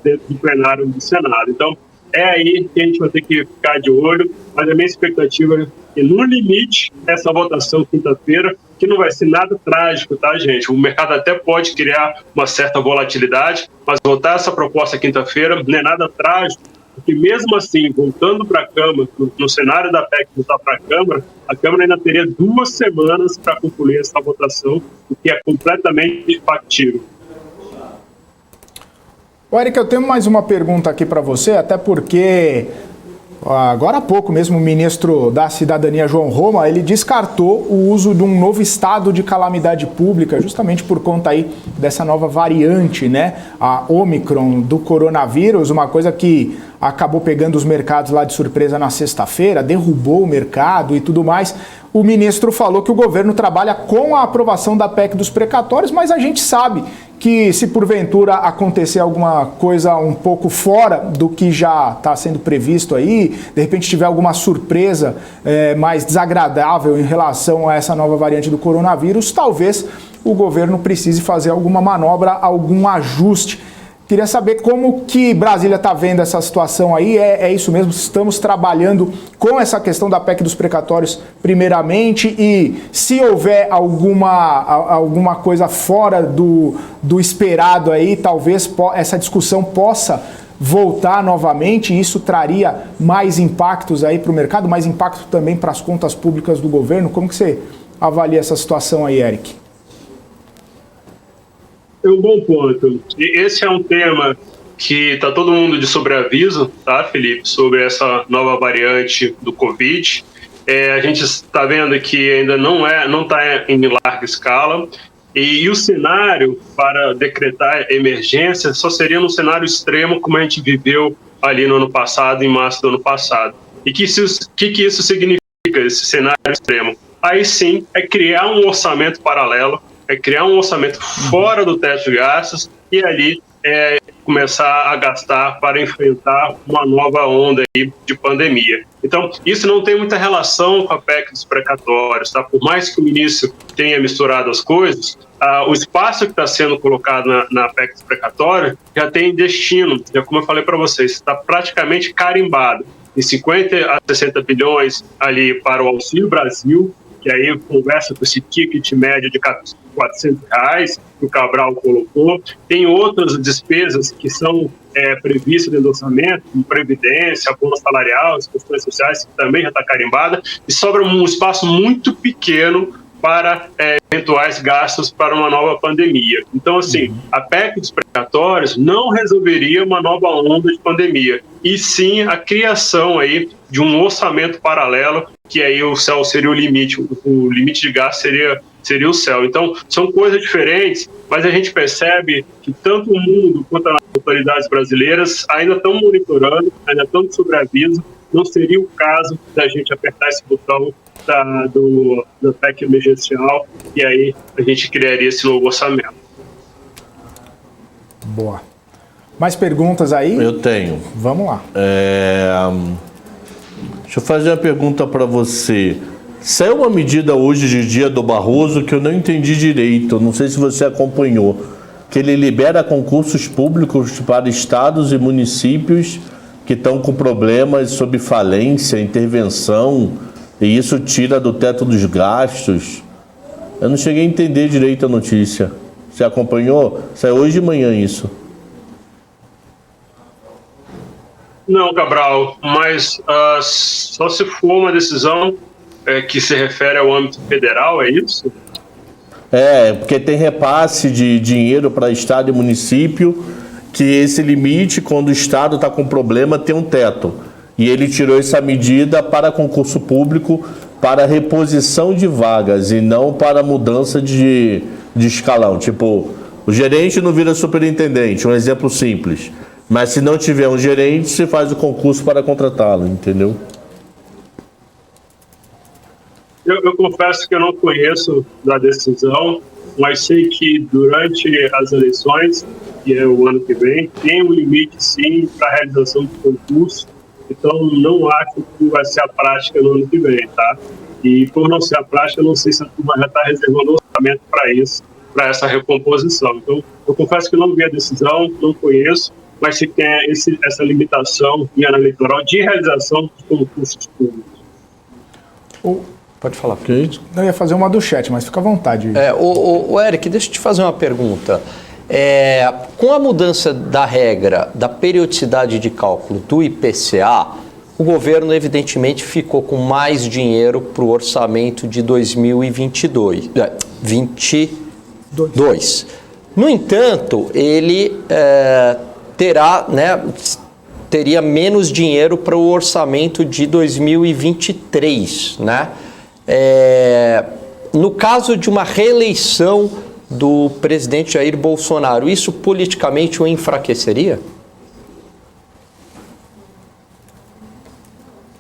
dentro do plenário do Senado. Então, é aí que a gente vai ter que ficar de olho, mas a minha expectativa é que, no limite, essa votação quinta-feira, que não vai ser nada trágico, tá, gente? O mercado até pode criar uma certa volatilidade, mas votar essa proposta quinta-feira não é nada trágico, porque mesmo assim, voltando para a Câmara, no cenário da PEC voltar para a Câmara ainda teria 2 semanas para concluir essa votação, o que é completamente factível. Eric, eu tenho mais uma pergunta aqui para você, até porque agora há pouco mesmo o ministro da Cidadania, João Roma, ele descartou o uso de um novo estado de calamidade pública, justamente por conta aí dessa nova variante, né, a Ômicron do coronavírus, uma coisa que acabou pegando os mercados lá de surpresa na sexta-feira, derrubou o mercado e tudo mais. O ministro falou que o governo trabalha com a aprovação da PEC dos precatórios, mas a gente sabe que se porventura acontecer alguma coisa um pouco fora do que já está sendo previsto aí, de repente tiver alguma surpresa mais desagradável em relação a essa nova variante do coronavírus, talvez o governo precise fazer alguma manobra, algum ajuste. Queria saber como que Brasília está vendo essa situação aí, é isso mesmo, estamos trabalhando com essa questão da PEC dos precatórios primeiramente e se houver alguma coisa fora do esperado aí, talvez essa discussão possa voltar novamente e isso traria mais impactos aí para o mercado, mais impacto também para as contas públicas do governo. Como que você avalia essa situação aí, Eric? É um bom ponto. E esse é um tema que está todo mundo de sobreaviso, tá, Felipe, sobre essa nova variante do Covid. A gente está vendo que ainda não está em larga escala e o cenário para decretar emergência só seria num cenário extremo como a gente viveu ali no ano passado, em março do ano passado. E que isso significa, esse cenário extremo? Aí sim é criar um orçamento paralelo, é criar um orçamento fora do teto de gastos e ali começar a gastar para enfrentar uma nova onda aí de pandemia. Então, isso não tem muita relação com a PEC dos precatórios, tá? Por mais que o ministro tenha misturado as coisas, o espaço que está sendo colocado na PEC dos precatórios já tem destino, já como eu falei para vocês, está praticamente carimbado. Em 50 a 60 bilhões ali para o Auxílio Brasil, que aí conversa com esse ticket médio de R$400 que o Cabral colocou. Tem outras despesas que são previstas dentro do orçamento, como previdência, abono salarial, as questões sociais, que também já está carimbada, e sobra um espaço muito pequeno para eventuais gastos para uma nova pandemia. Então, assim, a PEC dos precatórios não resolveria uma nova onda de pandemia, e sim a criação aí de um orçamento paralelo, que aí o céu seria o limite de gasto seria o céu. Então, são coisas diferentes, mas a gente percebe que tanto o mundo quanto as autoridades brasileiras ainda estão monitorando, ainda estão de sobreaviso. Não seria o caso da gente apertar esse botão da PEC emergencial e aí a gente criaria esse novo orçamento. Boa. Mais perguntas aí? Eu tenho. Vamos lá. Deixa eu fazer uma pergunta para você. Saiu uma medida hoje de dia do Barroso que eu não entendi direito, não sei se você acompanhou, que ele libera concursos públicos para estados e municípios que estão com problemas sob falência, intervenção, e isso tira do teto dos gastos. Eu não cheguei a entender direito a notícia. Você acompanhou? Saiu hoje de manhã isso. Não, Cabral, mas só se for uma decisão que se refere ao âmbito federal, é isso? Porque tem repasse de dinheiro para estado e município, que esse limite, quando o estado está com problema, tem um teto. E ele tirou essa medida para concurso público, para reposição de vagas e não para mudança de escalão. Tipo, o gerente não vira superintendente, um exemplo simples. Mas se não tiver um gerente, você faz o concurso para contratá-lo, entendeu? Eu confesso que eu não conheço da decisão, mas sei que durante as eleições, que é o ano que vem, tem um limite sim para a realização de concurso, então não acho que vai ser a prática no ano que vem, tá? E por não ser a prática, eu não sei se a turma já está reservando orçamento para isso para essa recomposição. Então, eu confesso que não vi a decisão, não conheço, mas se tem essa limitação em ano eleitoral de realização dos concursos públicos. Pode falar. Eu ia fazer uma do chat, mas fica à vontade. Eric, deixa eu te fazer uma pergunta. Com a mudança da regra da periodicidade de cálculo do IPCA, o governo evidentemente ficou com mais dinheiro para o orçamento de 2022. No entanto, ele teria menos dinheiro para o orçamento de 2023, né? No caso de uma reeleição do presidente Jair Bolsonaro, isso politicamente o enfraqueceria?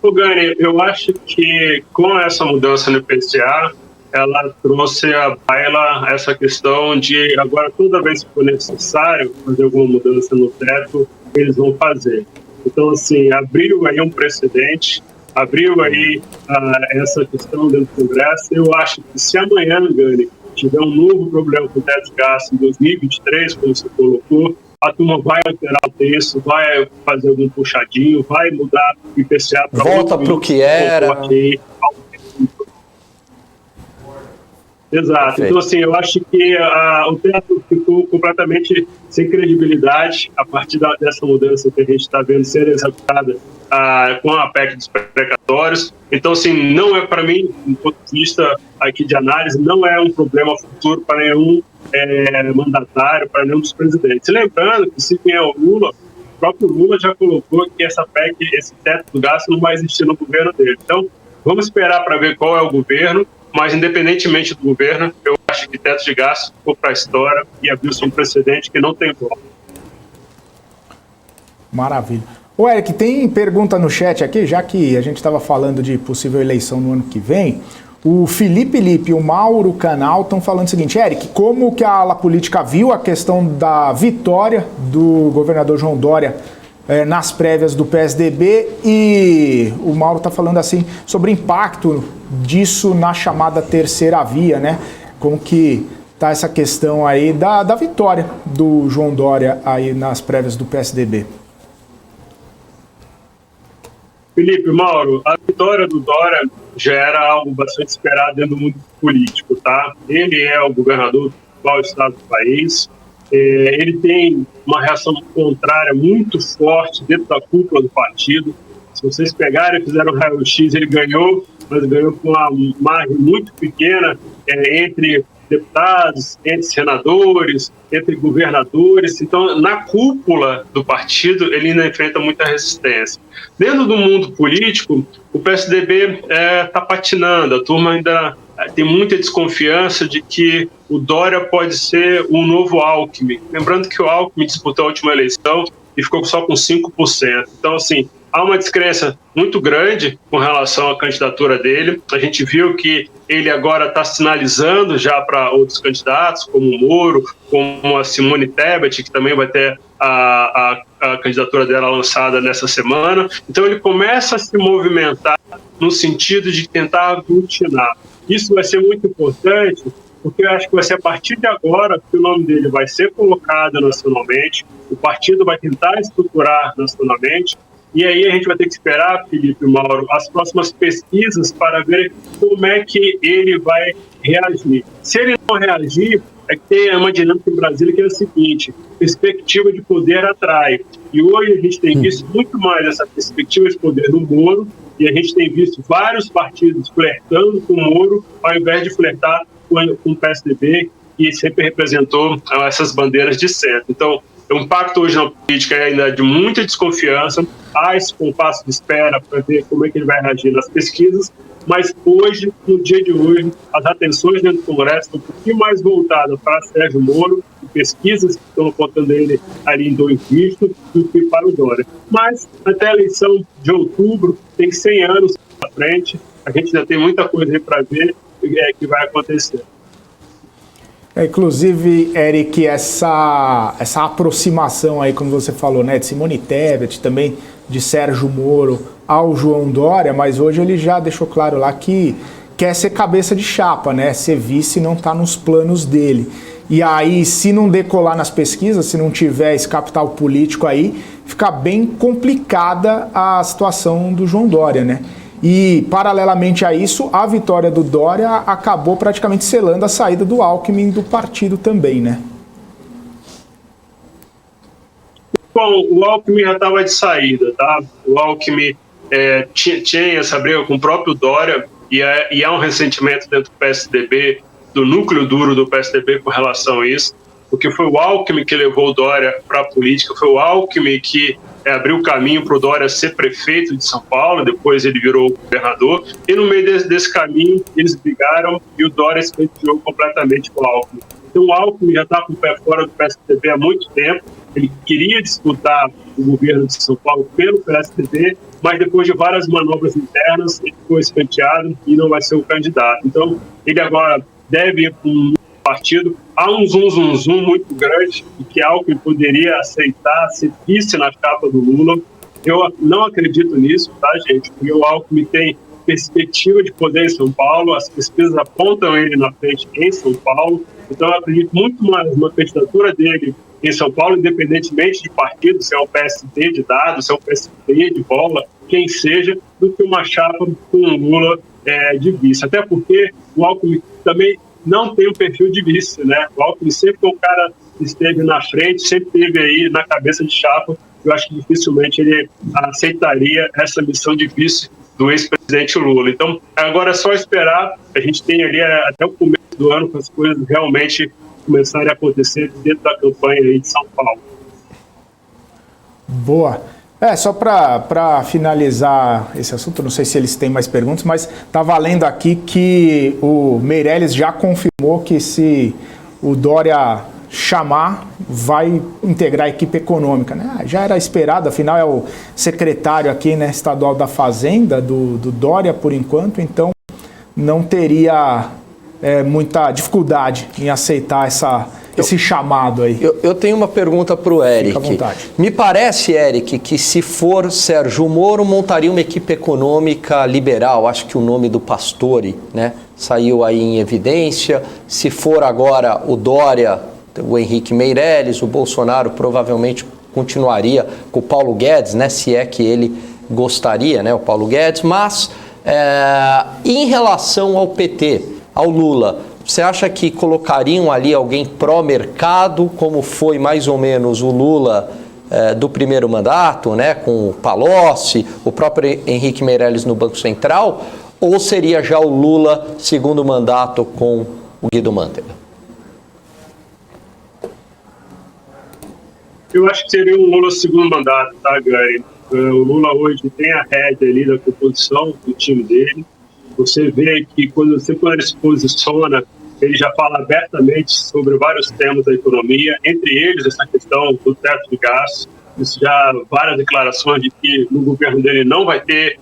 Gani, eu acho que com essa mudança no IPCA, ela trouxe à baila essa questão de agora toda vez que for necessário fazer alguma mudança no teto, eles vão fazer. Então, assim, abriu aí um precedente, abriu aí essa questão dentro do Congresso. Eu acho que se amanhã, Gani, tiver um novo problema com o teto de gasto em 2023, como você colocou, a turma vai alterar o texto, vai fazer algum puxadinho, vai mudar o IPCA para volta para o que era. Exato. Perfeito. Então, assim, eu acho que o teto ficou completamente sem credibilidade a partir dessa mudança que a gente está vendo ser executada com a PEC dos precatórios. Então, assim, não é, para mim, do ponto de vista aqui de análise, não é um problema futuro para nenhum mandatário, para nenhum dos presidentes. Lembrando que, se vier o Lula, o próprio Lula já colocou que essa PEC, esse teto do gasto, não vai existir no governo dele. Então, vamos esperar para ver qual é o governo. Mas, independentemente do governo, eu acho que teto de gasto ficou para a história e abriu-se um precedente que não tem volta. Maravilha. Ô, Eric, tem pergunta no chat aqui, já que a gente estava falando de possível eleição no ano que vem. O Felipe Lippe e o Mauro Canal estão falando o seguinte: Eric, como que a ala política viu a questão da vitória do governador João Dória nas prévias do PSDB? E o Mauro está falando assim sobre o impacto disso na chamada terceira via, né? Como que tá essa questão aí da vitória do João Dória aí nas prévias do PSDB? Felipe, Mauro, a vitória do Dória já era algo bastante esperado dentro do mundo político, tá? Ele é o governador do principal estado do país. Ele tem uma reação contrária muito forte dentro da cúpula do partido. Se vocês pegarem e fizeram um raio-x, ele ganhou, mas ganhou com uma margem muito pequena entre deputados, entre senadores, entre governadores. Então, na cúpula do partido, ele ainda enfrenta muita resistência. Dentro do mundo político, o PSDB está patinando. A turma ainda tem muita desconfiança de que o Dória pode ser um novo Alckmin. Lembrando que o Alckmin disputou a última eleição e ficou só com 5%. Então, assim, há uma descrença muito grande com relação à candidatura dele. A gente viu que ele agora está sinalizando já para outros candidatos, como o Moro, como a Simone Tebet, que também vai ter a candidatura dela lançada nessa semana. Então, ele começa a se movimentar no sentido de tentar aglutinar. Isso vai ser muito importante, porque eu acho que vai ser a partir de agora que o nome dele vai ser colocado nacionalmente, o partido vai tentar estruturar nacionalmente, e aí a gente vai ter que esperar, Felipe e Mauro, as próximas pesquisas para ver como é que ele vai reagir. Se ele não reagir, é que tem uma dinâmica em Brasília que é a seguinte: perspectiva de poder atrai. E hoje a gente tem visto muito mais essa perspectiva de poder no Moro, e a gente tem visto vários partidos flertando com o Moro, ao invés de flertar com o PSDB, que sempre representou essas bandeiras de centro. Então, o impacto hoje na política é ainda de muita desconfiança. Há esse compasso de espera para ver como é que ele vai reagir nas pesquisas, mas hoje, no dia de hoje, as atenções dentro do Congresso estão um pouquinho mais voltadas para Sérgio Moro, e pesquisas que estão apontando ele ali em 2 dígitos, do que para o Dória. Mas, até a eleição de outubro, tem 100 anos para frente, a gente ainda tem muita coisa aí para ver que vai acontecer. Inclusive, Eric, essa aproximação aí, como você falou, né, de Simone Tebet, também de Sérgio Moro ao João Dória, mas hoje ele já deixou claro lá que quer ser cabeça de chapa, né? Ser vice não está nos planos dele. E aí, se não decolar nas pesquisas, se não tiver esse capital político aí, fica bem complicada a situação do João Dória, né? E, paralelamente a isso, a vitória do Dória acabou praticamente selando a saída do Alckmin do partido também, né? Bom, o Alckmin já estava de saída, tá? O Alckmin tinha essa briga com o próprio Dória e há um ressentimento dentro do PSDB, do núcleo duro do PSDB com relação a isso, porque foi o Alckmin que levou o Dória para a política, foi o Alckmin que abriu o caminho para o Dória ser prefeito de São Paulo, depois ele virou governador, e no meio desse caminho eles brigaram e o Dória se retirou completamente com o Alckmin. Então o Alckmin já está com o pé fora do PSDB há muito tempo, ele queria disputar o governo de São Paulo pelo PSDB, mas depois de várias manobras internas, ele ficou escanteado e não vai ser o candidato. Então ele agora deve ir para um partido. Há um zum muito grande e que Alckmin poderia aceitar ser vice na chapa do Lula. Eu não acredito nisso, tá, gente? Porque o Alckmin tem perspectiva de poder em São Paulo, as pesquisas apontam ele na frente em São Paulo, então eu acredito muito mais na candidatura dele em São Paulo, independentemente de partido, se é o PSD de Dado, se é o PSD de Bola, quem seja, do que uma chapa com o Lula de vice. Até porque o Alckmin também não tem um perfil de vice, né? O Alckmin sempre foi um cara que esteve na frente, sempre esteve aí na cabeça de chapa. Eu acho que dificilmente ele aceitaria essa missão de vice do ex-presidente Lula. Então, agora é só esperar. A gente tem ali até o começo do ano para as coisas realmente começarem a acontecer dentro da campanha aí de São Paulo. Boa. Só para finalizar esse assunto, não sei se eles têm mais perguntas, mas está valendo aqui que o Meirelles já confirmou que se o Dória chamar, vai integrar a equipe econômica, né? Já era esperado, afinal é o secretário aqui, né, estadual da Fazenda, do Dória por enquanto, então não teria muita dificuldade em aceitar esse chamado aí. Eu tenho uma pergunta para o Eric. Fica à vontade. Me parece, Eric, que se for Sérgio Moro, montaria uma equipe econômica liberal. Acho que o nome do Pastore, né, saiu aí em evidência. Se for agora o Dória, o Henrique Meirelles, o Bolsonaro provavelmente continuaria com o Paulo Guedes, né, se é que ele gostaria, né, o Paulo Guedes. Mas em relação ao PT, ao Lula, você acha que colocariam ali alguém pró-mercado, como foi mais ou menos o Lula do primeiro mandato, né, com o Palocci, o próprio Henrique Meirelles no Banco Central, ou seria já o Lula segundo mandato com o Guido Mantega? Eu acho que seria um Lula segundo mandato, tá, Gary? O Lula hoje tem a rédea ali da composição do time dele. Você vê que quando ele se posiciona, ele já fala abertamente sobre vários temas da economia, entre eles essa questão do teto de gastos. Isso já várias declarações de que no governo dele não vai ter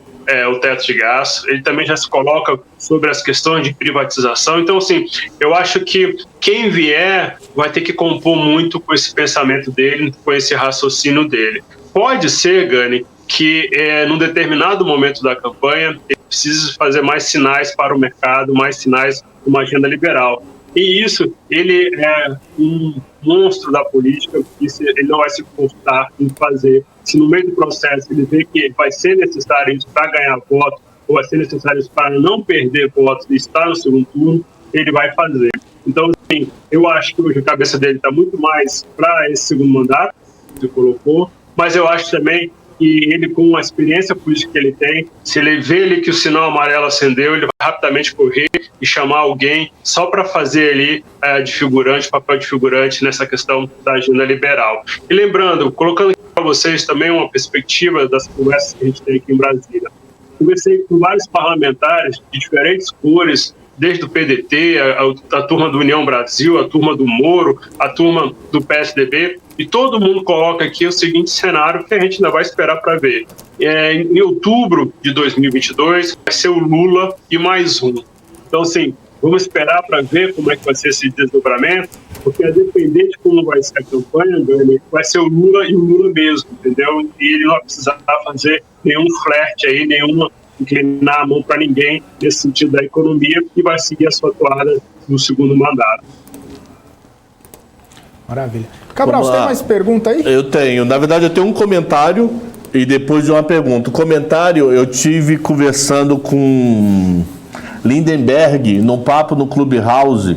o teto de gastos. Ele também já se coloca sobre as questões de privatização. Então, assim, eu acho que quem vier vai ter que compor muito com esse pensamento dele, com esse raciocínio dele. Pode ser, Gani, que num determinado momento da campanha ele precisa fazer mais sinais para o mercado, mais sinais de uma agenda liberal. E isso, ele é um monstro da política, ele não vai se importar em fazer. Se no meio do processo ele vê que vai ser necessário isso para ganhar voto, ou vai ser necessário isso para não perder votos e estar no segundo turno, ele vai fazer. Então, assim, eu acho que hoje a cabeça dele está muito mais para esse segundo mandato, que você colocou, mas eu acho também que ele, com a experiência política que ele tem, se ele vê ali que o sinal amarelo acendeu, ele vai rapidamente correr e chamar alguém só para fazer ali de figurante, papel de figurante nessa questão da agenda liberal. E lembrando, colocando aqui para vocês também uma perspectiva das conversas que a gente tem aqui em Brasília. Conversei com vários parlamentares de diferentes cores, desde o PDT, a turma do União Brasil, a turma do Moro, a turma do PSDB, e todo mundo coloca aqui o seguinte cenário que a gente ainda vai esperar para ver. Em outubro de 2022 vai ser o Lula e mais um. Então, assim, vamos esperar para ver como é que vai ser esse desdobramento, porque a depender de como vai ser a campanha, vai ser o Lula e o Lula mesmo, entendeu? E ele não vai precisar fazer nenhum flerte aí, nenhuma inclinar a mão para ninguém nesse sentido da economia, e vai seguir a sua toada no segundo mandato. Maravilha. Cabral, você tem mais pergunta aí? Eu tenho. Na verdade, eu tenho um comentário e depois uma pergunta. O comentário, eu tive conversando com Lindenberg num papo no Clubhouse.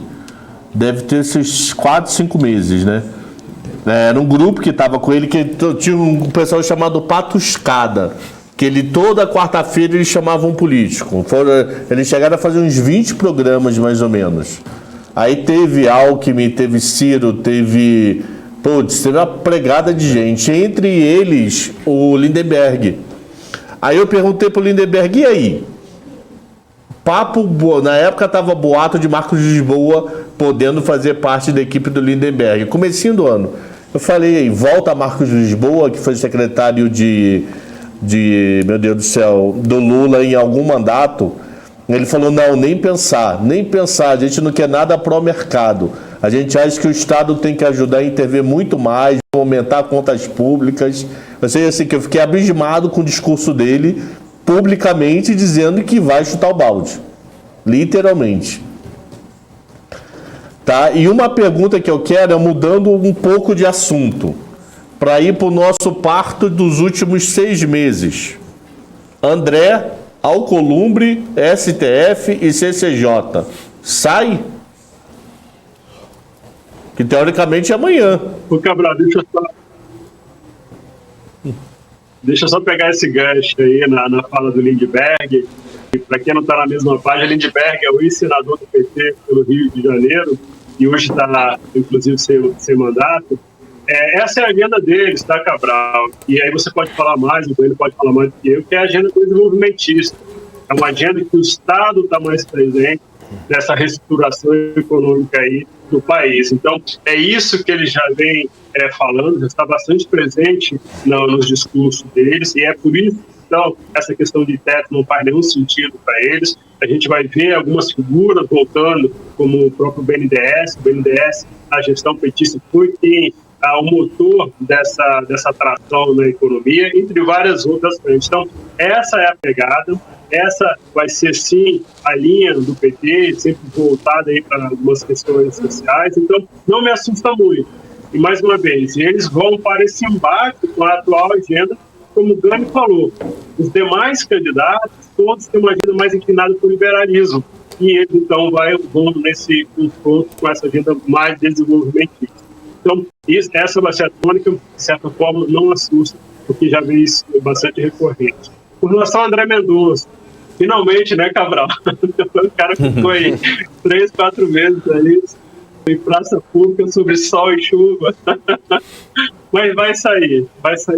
Deve ter esses 4, 5 meses, né? Era um grupo que estava com ele, que tinha um pessoal chamado Patuscada, que ele toda quarta-feira eles chamavam um político. Eles chegaram a fazer uns 20 programas, mais ou menos. Aí teve Alckmin, teve Ciro, teve uma pregada de gente. Entre eles, o Lindenberg. Aí eu perguntei pro Lindenberg, e aí? Na época estava boato de Marcos Lisboa podendo fazer parte da equipe do Lindenberg. Comecinho do ano. Eu falei, volta Marcos Lisboa, que foi secretário meu Deus do céu, do Lula em algum mandato. Ele falou, não, nem pensar, a gente não quer nada pró-mercado. A gente acha que o Estado tem que ajudar a intervir muito mais, aumentar contas públicas. Eu sei assim, que eu fiquei abismado com o discurso dele, publicamente, dizendo que vai chutar o balde. Literalmente. Tá? E uma pergunta que eu quero é mudando um pouco de assunto, para ir para o nosso parto dos últimos 6 meses. André, Alcolumbre, STF e CCJ. Sai? Que teoricamente é amanhã. Ô, Cabral, deixa eu só pegar esse gancho aí na fala do Lindenberg. Para quem não está na mesma página, Lindenberg é o ex-senador do PT pelo Rio de Janeiro e hoje está, inclusive, sem mandato. Essa é a agenda deles, tá, Cabral? E aí você pode falar mais, o Breno pode falar mais do que eu, que é a agenda desenvolvimentista. É uma agenda que o Estado está mais presente nessa reestruturação econômica aí do país. Então, é isso que eles já vêm falando, já está bastante presente nos discursos deles, e é por isso, então, essa questão de teto não faz nenhum sentido para eles. A gente vai ver algumas figuras voltando, como o próprio BNDES. O BNDES, a gestão petista, foi quem o motor dessa atração na economia, entre várias outras frentes. Então, essa é a pegada, essa vai ser, sim, a linha do PT, sempre voltada para algumas questões sociais. Então, não me assusta muito. E, mais uma vez, eles vão para esse embate com a atual agenda, como o Gani falou. Os demais candidatos, todos têm uma agenda mais inclinada para o liberalismo. E eles, então, vão nesse confronto com essa agenda mais desenvolvimentista. Então, essa vai ser a tônica, de certa forma, não assusta, porque já vem isso bastante recorrente. Com relação ao André Mendonça, finalmente, né, Cabral? Foi um cara que ficou aí 3, 4 meses aí, em praça pública, sobre sol e chuva. Mas vai sair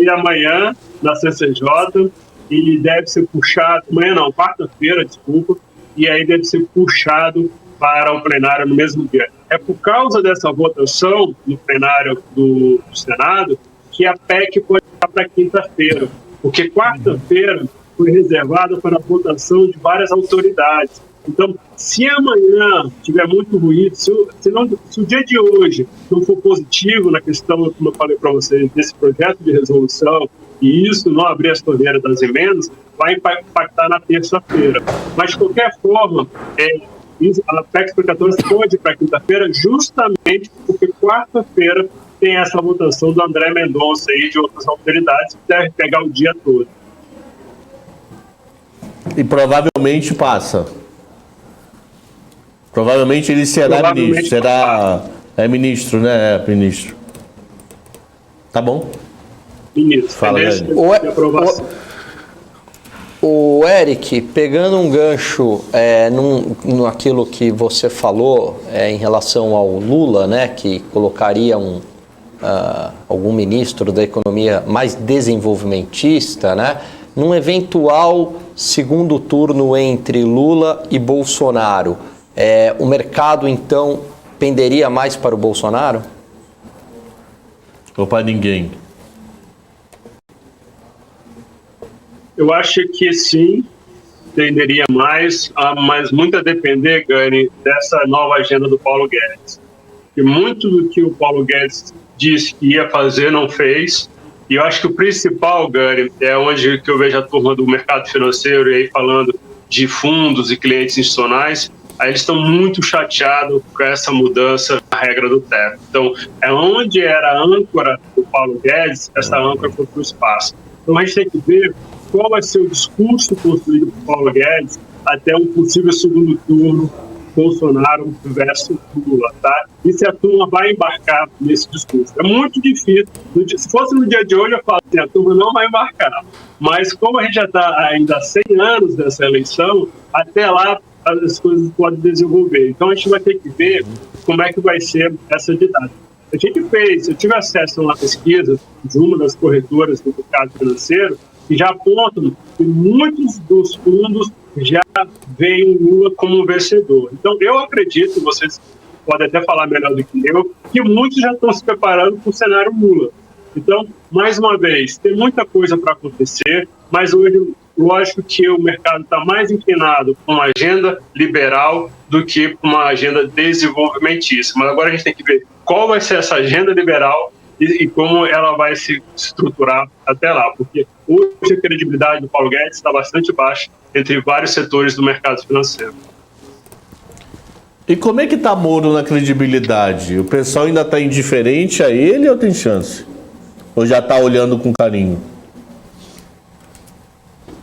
amanhã na CCJ e deve ser puxado, amanhã não, quarta-feira, desculpa, e aí deve ser puxado para o plenário no mesmo dia. É por causa dessa votação no plenário do Senado que a PEC pode ficar para quinta-feira, porque quarta-feira foi reservada para a votação de várias autoridades. Então, se amanhã tiver muito ruído, se o dia de hoje não for positivo na questão, como eu falei para vocês, desse projeto de resolução, e isso não abrir as torneiras das emendas, vai impactar na terça-feira. Mas, de qualquer forma, a PEC 14 pode ir para quinta-feira, justamente porque quarta-feira tem essa votação do André Mendonça e de outras autoridades que deve pegar o dia todo. E provavelmente passa. Provavelmente ele será ministro. Ministro, né? É ministro. Tá bom. Ministro. Fala, O Eric, pegando um gancho naquilo que você falou em relação ao Lula, né, que colocaria algum ministro da economia mais desenvolvimentista, né, num eventual segundo turno entre Lula e Bolsonaro, o mercado então penderia mais para o Bolsonaro? Ou para ninguém? Eu acho que sim, tenderia mais, mas muito a depender, Gani, dessa nova agenda do Paulo Guedes. E muito do que o Paulo Guedes disse que ia fazer, não fez. E eu acho que o principal, Gani, é onde que eu vejo a turma do mercado financeiro e aí falando de fundos e clientes institucionais, aí eles estão muito chateados com essa mudança na regra do teto. Então, é onde era a âncora do Paulo Guedes, essa âncora foi para o espaço. Então, a gente tem que ver qual vai ser o discurso construído por Paulo Guedes até um possível segundo turno Bolsonaro versus Lula, tá? E se a turma vai embarcar nesse discurso. É muito difícil. Se fosse no dia de hoje, eu falo assim, a turma não vai embarcar. Mas como a gente já está ainda há 100 anos dessa eleição, até lá as coisas podem desenvolver. Então a gente vai ter que ver como é que vai ser essa dinâmica. Eu tive acesso a uma pesquisa de uma das corretoras do mercado financeiro que já apontam que muitos dos fundos já veem o Lula como um vencedor. Então, eu acredito, vocês podem até falar melhor do que eu, que muitos já estão se preparando para o cenário Lula. Então, mais uma vez, tem muita coisa para acontecer, mas hoje, lógico que o mercado está mais inclinado para uma agenda liberal do que para uma agenda desenvolvimentista. Mas agora a gente tem que ver qual vai ser essa agenda liberal e como ela vai se estruturar até lá, porque hoje a credibilidade do Paulo Guedes está bastante baixa entre vários setores do mercado financeiro. E como é que tá Moro na credibilidade? O pessoal ainda está indiferente a ele ou tem chance? Ou já está olhando com carinho?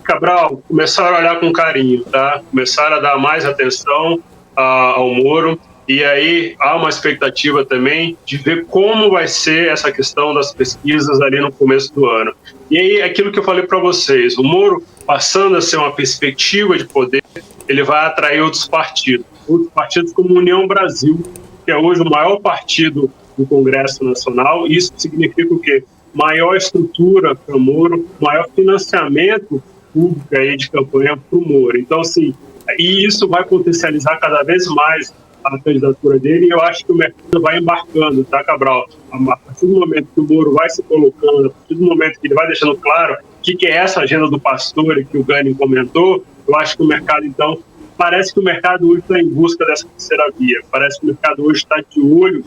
Cabral, começaram a olhar com carinho, tá? Começaram a dar mais atenção ao Moro. E aí há uma expectativa também de ver como vai ser essa questão das pesquisas ali no começo do ano. E aí, aquilo que eu falei para vocês, o Moro, passando a ser uma perspectiva de poder, ele vai atrair outros partidos como União Brasil, que é hoje o maior partido do Congresso Nacional. Isso significa o quê? Maior estrutura para o Moro, maior financiamento público aí de campanha para o Moro. Então, assim, e isso vai potencializar cada vez mais a candidatura dele, e eu acho que o mercado vai embarcando, tá, Cabral? A partir do momento que o Moro vai se colocando, a partir do momento que ele vai deixando claro o que é essa agenda do Pastore que o Gani comentou, eu acho que o mercado, então, parece que o mercado hoje está em busca dessa terceira via, parece que o mercado hoje está de olho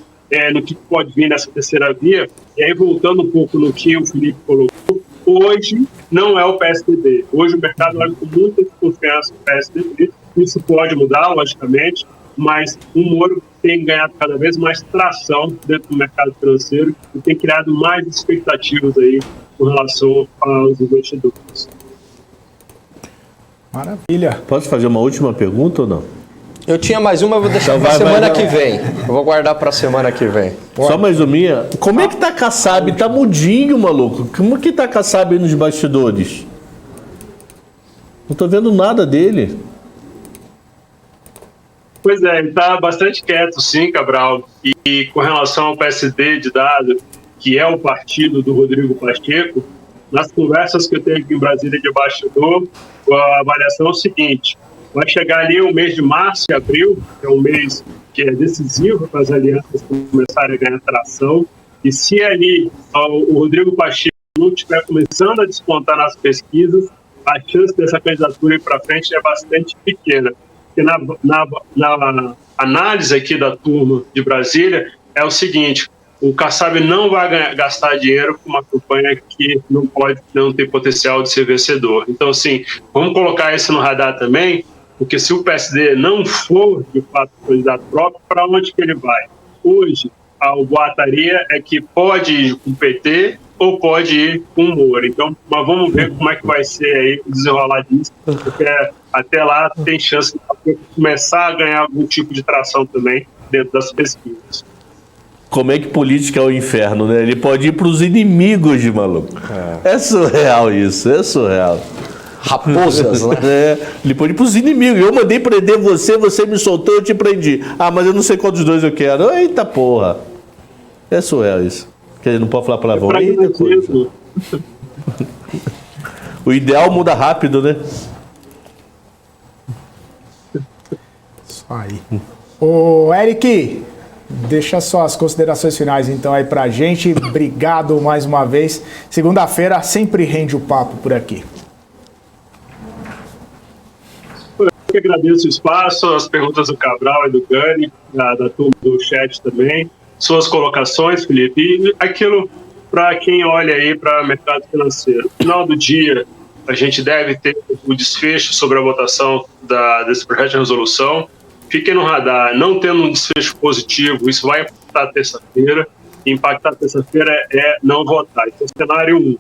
no que pode vir nessa terceira via, e aí voltando um pouco no que o Felipe colocou, hoje não é o PSDB, hoje o mercado olha com muita desconfiança o PSDB, isso pode mudar, logicamente, mas o Moro tem ganhado cada vez mais tração dentro do mercado financeiro e tem criado mais expectativas aí com relação aos investidores. Maravilha. Posso fazer uma última pergunta ou não? Eu tinha mais uma, eu vou deixar para semana que vem. Eu vou guardar para semana que vem. Só mais uma minha. Como é que tá Kassab? Tá mudinho, maluco. Como que tá Kassab aí nos bastidores? Não tô vendo nada dele. Pois é, ele está bastante quieto, sim, Cabral. E com relação ao PSD de Dado, que é o partido do Rodrigo Pacheco, nas conversas que eu tenho aqui em Brasília de bastidor, a avaliação é o seguinte: vai chegar ali o mês de março e abril, que é um mês que é decisivo para as alianças começarem a ganhar tração, e se ali o Rodrigo Pacheco não estiver começando a despontar nas pesquisas, a chance dessa candidatura ir para frente é bastante pequena. Porque na análise aqui da turma de Brasília é o seguinte: o Kassab não vai gastar dinheiro com uma campanha que não tem potencial de ser vencedor. Então, assim, vamos colocar isso no radar também, porque se o PSD não for, de fato, candidato próprio, para onde que ele vai? Hoje, a boataria é que pode ir com o PT ou pode ir com o Moro. Então, mas vamos ver como é que vai ser aí o desenrolar disso, porque até lá tem chance de começar a ganhar algum tipo de tração também dentro das pesquisas. Como é que política é o inferno, né? Ele pode ir para os inimigos de maluco. É surreal isso, é surreal. Raposas, né? Ele pode ir para os inimigos. Eu mandei prender você, você me soltou, eu te prendi. Ah, mas eu não sei qual dos dois eu quero. Eita porra. É surreal isso. Quer dizer, não pode falar palavrão. Eita coisa. O ideal muda rápido, né? Isso aí. Ô, Eric, deixa só as considerações finais então aí pra gente. Obrigado mais uma vez. Segunda-feira sempre rende o papo por aqui. Eu que agradeço o espaço, as perguntas do Cabral e do Gani, da turma do chat também, suas colocações, Felipe, e aquilo para quem olha aí para o mercado financeiro. No final do dia, a gente deve ter o desfecho sobre a votação desse projeto de resolução. fiquem no radar, não tendo um desfecho positivo, isso vai impactar terça-feira. Impactar terça-feira é não votar. Então, cenário 1.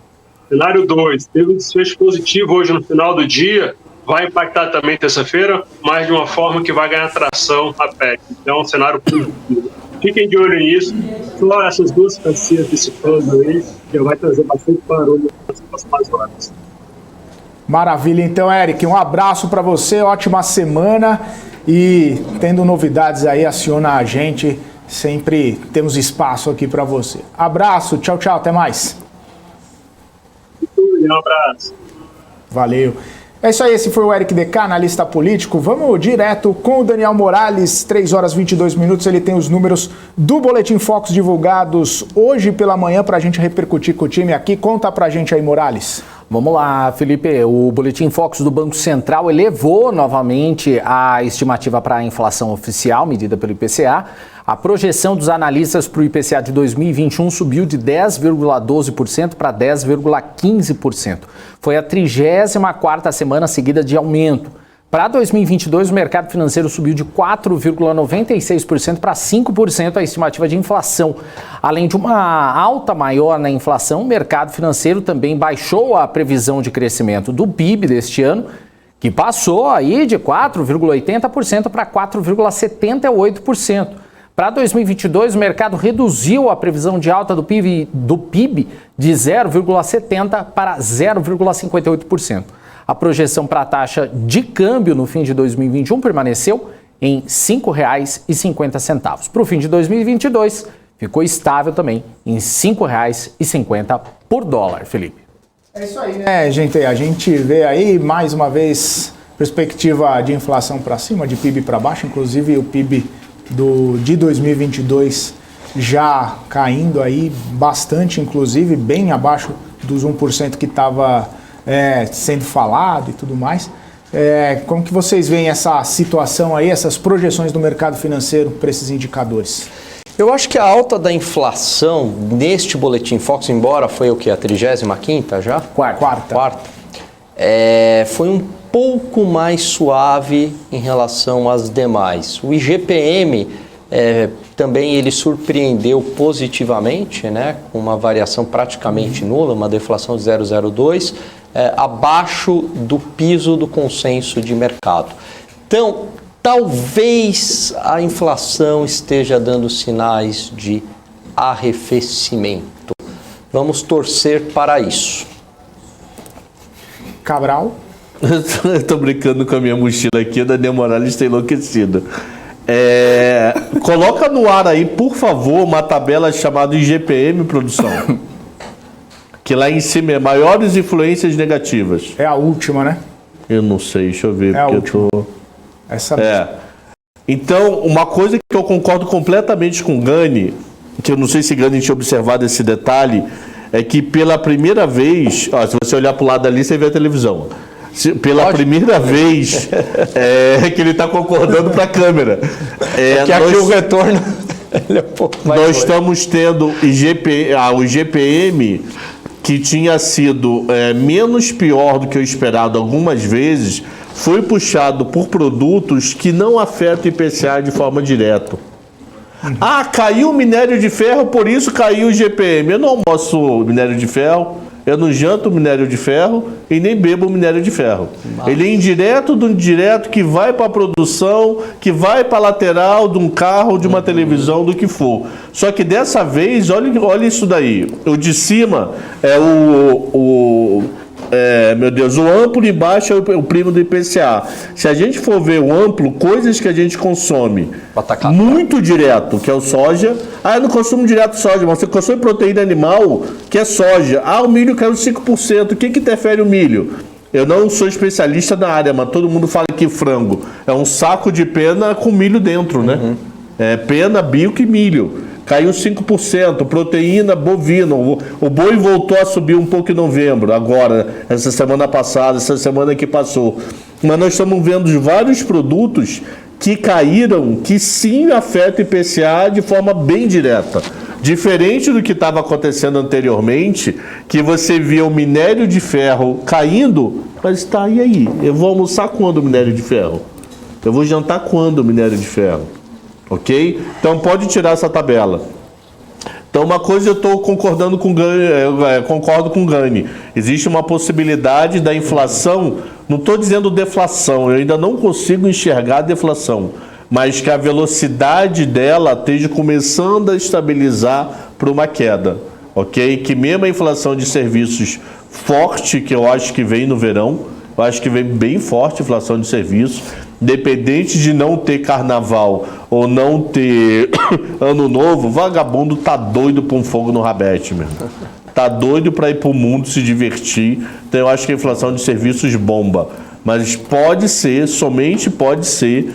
Cenário 2, teve um desfecho positivo hoje no final do dia, vai impactar também terça-feira, mas de uma forma que vai ganhar tração a PEC. Então, é um cenário positivo. Fiquem de olho nisso. Só essas duas pecinhas desse plano aí já vai trazer bastante barulho nas próximas horas. Maravilha, então, Eric, um abraço para você, ótima semana e tendo novidades aí, aciona a gente, sempre temos espaço aqui para você. Abraço, tchau, tchau, até mais. Um abraço. Valeu. É isso aí, esse foi o Eric DK, analista político. Vamos direto com o Daniel Morales, 3 horas e 22 minutos. Ele tem os números do Boletim Focus divulgados hoje pela manhã para a gente repercutir com o time aqui. Conta pra gente aí, Morales. Vamos lá, Felipe. O Boletim Focus do Banco Central elevou novamente a estimativa para a inflação oficial, medida pelo IPCA. A projeção dos analistas para o IPCA de 2021 subiu de 10,12% para 10,15%. Foi a 34ª semana seguida de aumento. Para 2022, o mercado financeiro subiu de 4,96% para 5% a estimativa de inflação. Além de uma alta maior na inflação, o mercado financeiro também baixou a previsão de crescimento do PIB deste ano, que passou aí de 4,80% para 4,78%. Para 2022, o mercado reduziu a previsão de alta do PIB de 0,70% para 0,58%. A projeção para a taxa de câmbio no fim de 2021 permaneceu em R$ 5,50. Para o fim de 2022, ficou estável também em R$ 5,50 por dólar, Felipe. É isso aí, né, gente? A gente vê aí, mais uma vez, perspectiva de inflação para cima, de PIB para baixo, inclusive o PIB de 2022 já caindo aí bastante, inclusive bem abaixo dos 1% que estava sendo falado e tudo mais. Como que vocês veem essa situação aí, essas projeções do mercado financeiro para esses indicadores? Eu acho que a alta da inflação neste Boletim Focus, embora foi o que? A 35ª já? Quarta. Foi um pouco mais suave em relação às demais. O IGPM também ele surpreendeu positivamente, né, com uma variação praticamente nula, uma deflação de 0,02, abaixo do piso do consenso de mercado. Então, talvez a inflação esteja dando sinais de arrefecimento. Vamos torcer para isso. Cabral? Eu tô brincando com a minha mochila aqui, o Daniel Morales está enlouquecido. Coloca no ar aí, por favor, uma tabela chamada IGPM, produção. Que lá em cima é maiores influências negativas. É a última, né? Eu não sei, deixa eu ver. É a última. Essa Então, uma coisa que eu concordo completamente com o Gani, que eu não sei se o Gani tinha observado esse detalhe, é que pela primeira vez, se você olhar para o lado ali, você vê a televisão. Pela primeira vez que ele está concordando para a câmera. Aqui o retorno ele é um pouco mais nós estamos tendo o IGPM que tinha sido menos pior do que o esperado algumas vezes, foi puxado por produtos que não afetam o IPCA de forma direta. Caiu o minério de ferro, por isso caiu o IGPM. Eu não almoço minério de ferro, eu não janto minério de ferro e nem bebo minério de ferro. Ele é indireto do indireto que vai para a produção, que vai para a lateral de um carro, de uma televisão, do que for. Só que dessa vez, olha isso daí. O de cima é o amplo, embaixo é o primo do IPCA. Se a gente for ver o amplo, coisas que a gente consome muito direto, que é o soja. Eu não consumo direto soja, mas você consome proteína animal, que é soja. O milho caiu 5%. O que interfere o milho? Eu não sou especialista na área, mas todo mundo fala que frango é um saco de pena com milho dentro, né? Pena, bico e milho. Caiu 5%, proteína bovina. O boi voltou a subir um pouco em novembro, agora, essa semana passada, essa semana que passou. Mas nós estamos vendo vários produtos que caíram, que sim afetam o IPCA de forma bem direta. Diferente do que estava acontecendo anteriormente, que você via o minério de ferro caindo, mas e aí? Eu vou almoçar quando o minério de ferro? Eu vou jantar quando o minério de ferro? Ok? Então pode tirar essa tabela. Então uma coisa eu estou concordando com o Gani, concordo com o Gani. Existe uma possibilidade da inflação, não estou dizendo deflação, eu ainda não consigo enxergar a deflação, mas que a velocidade dela esteja começando a estabilizar para uma queda. Ok? Que mesmo a inflação de serviços forte, que eu acho que vem no verão, eu acho que vem bem forte a inflação de serviços, independente de não ter carnaval ou não ter ano novo, vagabundo tá doido pra um fogo no rabete, meu. Tá doido pra ir pro mundo se divertir. Então eu acho que a inflação de serviços bomba. Mas pode ser, somente pode ser,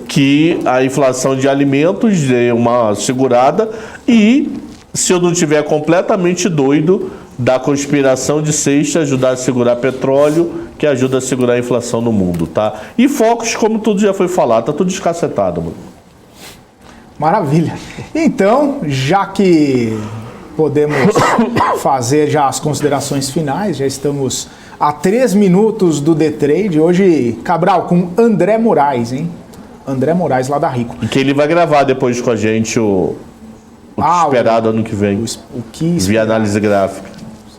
que a inflação de alimentos dê uma segurada e, se eu não estiver completamente doido, da conspiração de sexta ajudar a segurar petróleo, que ajuda a segurar a inflação no mundo, tá? E focos, como tudo já foi falado, tá tudo descacetado, mano. Maravilha. Então, já que podemos fazer já as considerações finais, já estamos a 3 minutos do The Trade. Hoje, Cabral, com André Moraes, hein? André Moraes, lá da Rico. E que ele vai gravar depois com a gente o esperado ano que vem. O que via análise gráfica.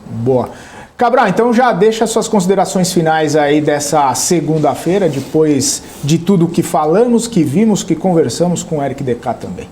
Boa. Cabral, então já deixa suas considerações finais aí dessa segunda-feira, depois de tudo que falamos, que vimos, que conversamos com o Eric DK também.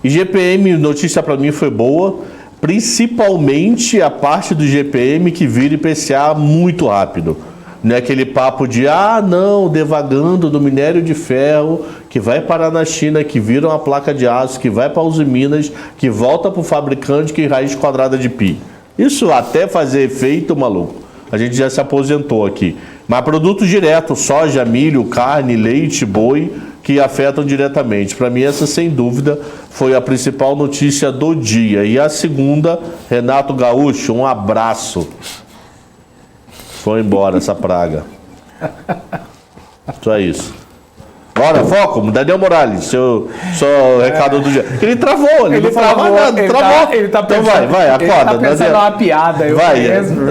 IGPM, notícia para mim foi boa, principalmente a parte do IGPM que vira IPCA muito rápido. Não é aquele papo de, não, devagando do minério de ferro, que vai parar na China, que vira uma placa de aço, que vai para Uzi Minas, que volta para o fabricante, que raiz quadrada de pi. Isso até fazer efeito, maluco, a gente já se aposentou aqui. Mas produtos diretos, soja, milho, carne, leite, boi, que afetam diretamente. Para mim, essa, sem dúvida, foi a principal notícia do dia. E a segunda, Renato Gaúcho, um abraço. Foi embora essa praga. Só isso. Bora, foco, Daniel Morales, seu recado do dia. Ele travou, ele não falava nada, travou. Ele tá pensando, então vai, acorda. Ele tá pensando numa piada.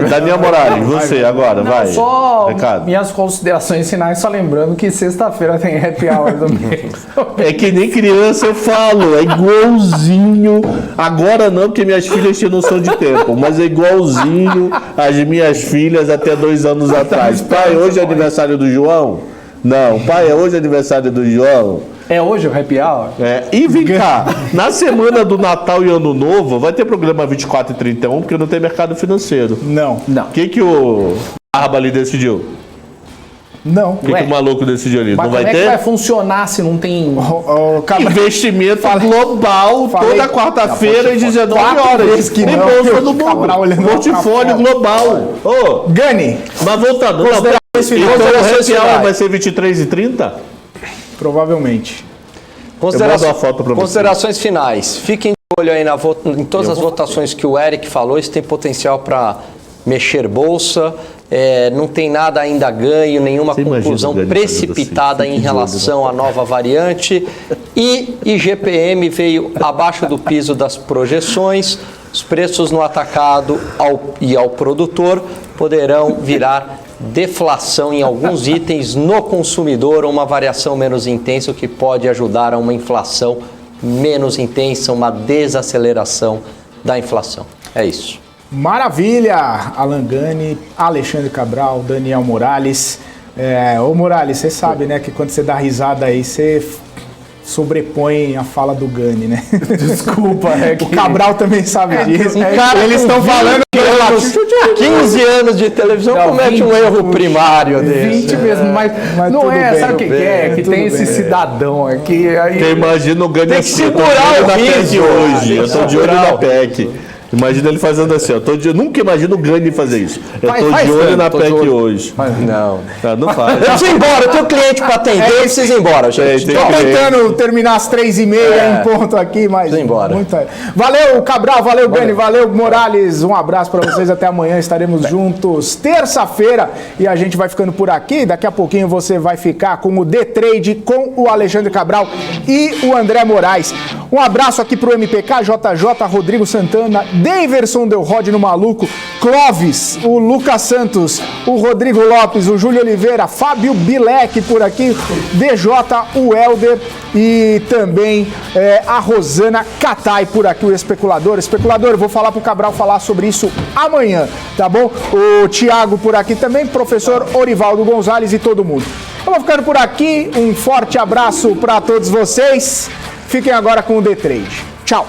Daniel Morales, você agora, vai. Só recado. Minhas considerações finais, só lembrando que sexta-feira tem happy hour do mês. É que nem criança eu falo, é igualzinho. Agora não, porque minhas filhas tinham noção de tempo, mas é igualzinho as minhas filhas até 2 anos atrás. Pai, hoje é aniversário do João? Não, pai, é hoje aniversário do João. É hoje o happy hour? E vem cá, na semana do Natal e Ano Novo, vai ter programa 24 e 31, porque não tem mercado financeiro. Não. O que o Barba ali decidiu? Não. O que o maluco decidiu ali? Mas não vai como ter? É que vai funcionar se não tem... Investimento global, toda quarta-feira às 19 horas. Que em não, bolsa do mundo. Portfólio global. Gani. Mas voltando, então o happy hour vai ser 23 e 30? Provavelmente. Considerações finais. Fiquem de olho aí em todas as votações que o Eric falou. Isso tem potencial para mexer bolsa. Não tem nada ainda ganho, nenhuma conclusão precipitada em relação à nova variante. E IGPM veio abaixo do piso das projeções. Os preços no atacado e ao produtor poderão virar deflação em alguns itens no consumidor, ou uma variação menos intensa, o que pode ajudar a uma inflação menos intensa, uma desaceleração da inflação. É isso. Maravilha! Alan Gani, Alexandre Cabral, Daniel Morales. Ô Morales, você sabe, né, que quando você dá risada aí, você sobrepõe a fala do Gani, né? Desculpa, O Cabral também sabe disso. Eles estão falando que 15 anos de televisão comete um erro primário desse. 20 mesmo, mas não é, sabe o que é? Que tem esse cidadão aqui. Eu imagino o Gani tem que segurar o PEC hoje. Eu tô de olho na PEC. Imagina ele fazendo assim, eu nunca imagino o Gani fazer isso. Eu tô de olho na PEC hoje. Mas não. Não faz. Eu preciso ir embora, eu tenho cliente para atender, eu preciso ir embora, gente. Tô tentando terminar às 3h30 em ponto aqui, mas... Preciso ir embora. Valeu, Cabral, valeu, Gani, valeu, Morales. Um abraço para vocês, até amanhã, estaremos juntos terça-feira e a gente vai ficando por aqui. Daqui a pouquinho você vai ficar com o The Trade com o Alexandre Cabral e o André Moraes. Um abraço aqui pro MPK, JJ, Rodrigo Santana, Daverson Del Rod no Maluco, Clóvis, o Lucas Santos, o Rodrigo Lopes, o Júlio Oliveira, Fábio Bilek por aqui, DJ, o Helder e também a Rosana Catai por aqui, o especulador. Especulador, eu vou falar pro Cabral falar sobre isso amanhã, tá bom? O Thiago por aqui também, professor Orivaldo Gonzalez e todo mundo. Eu vou ficando por aqui, um forte abraço para todos vocês. Fiquem agora com o The Trade. Tchau!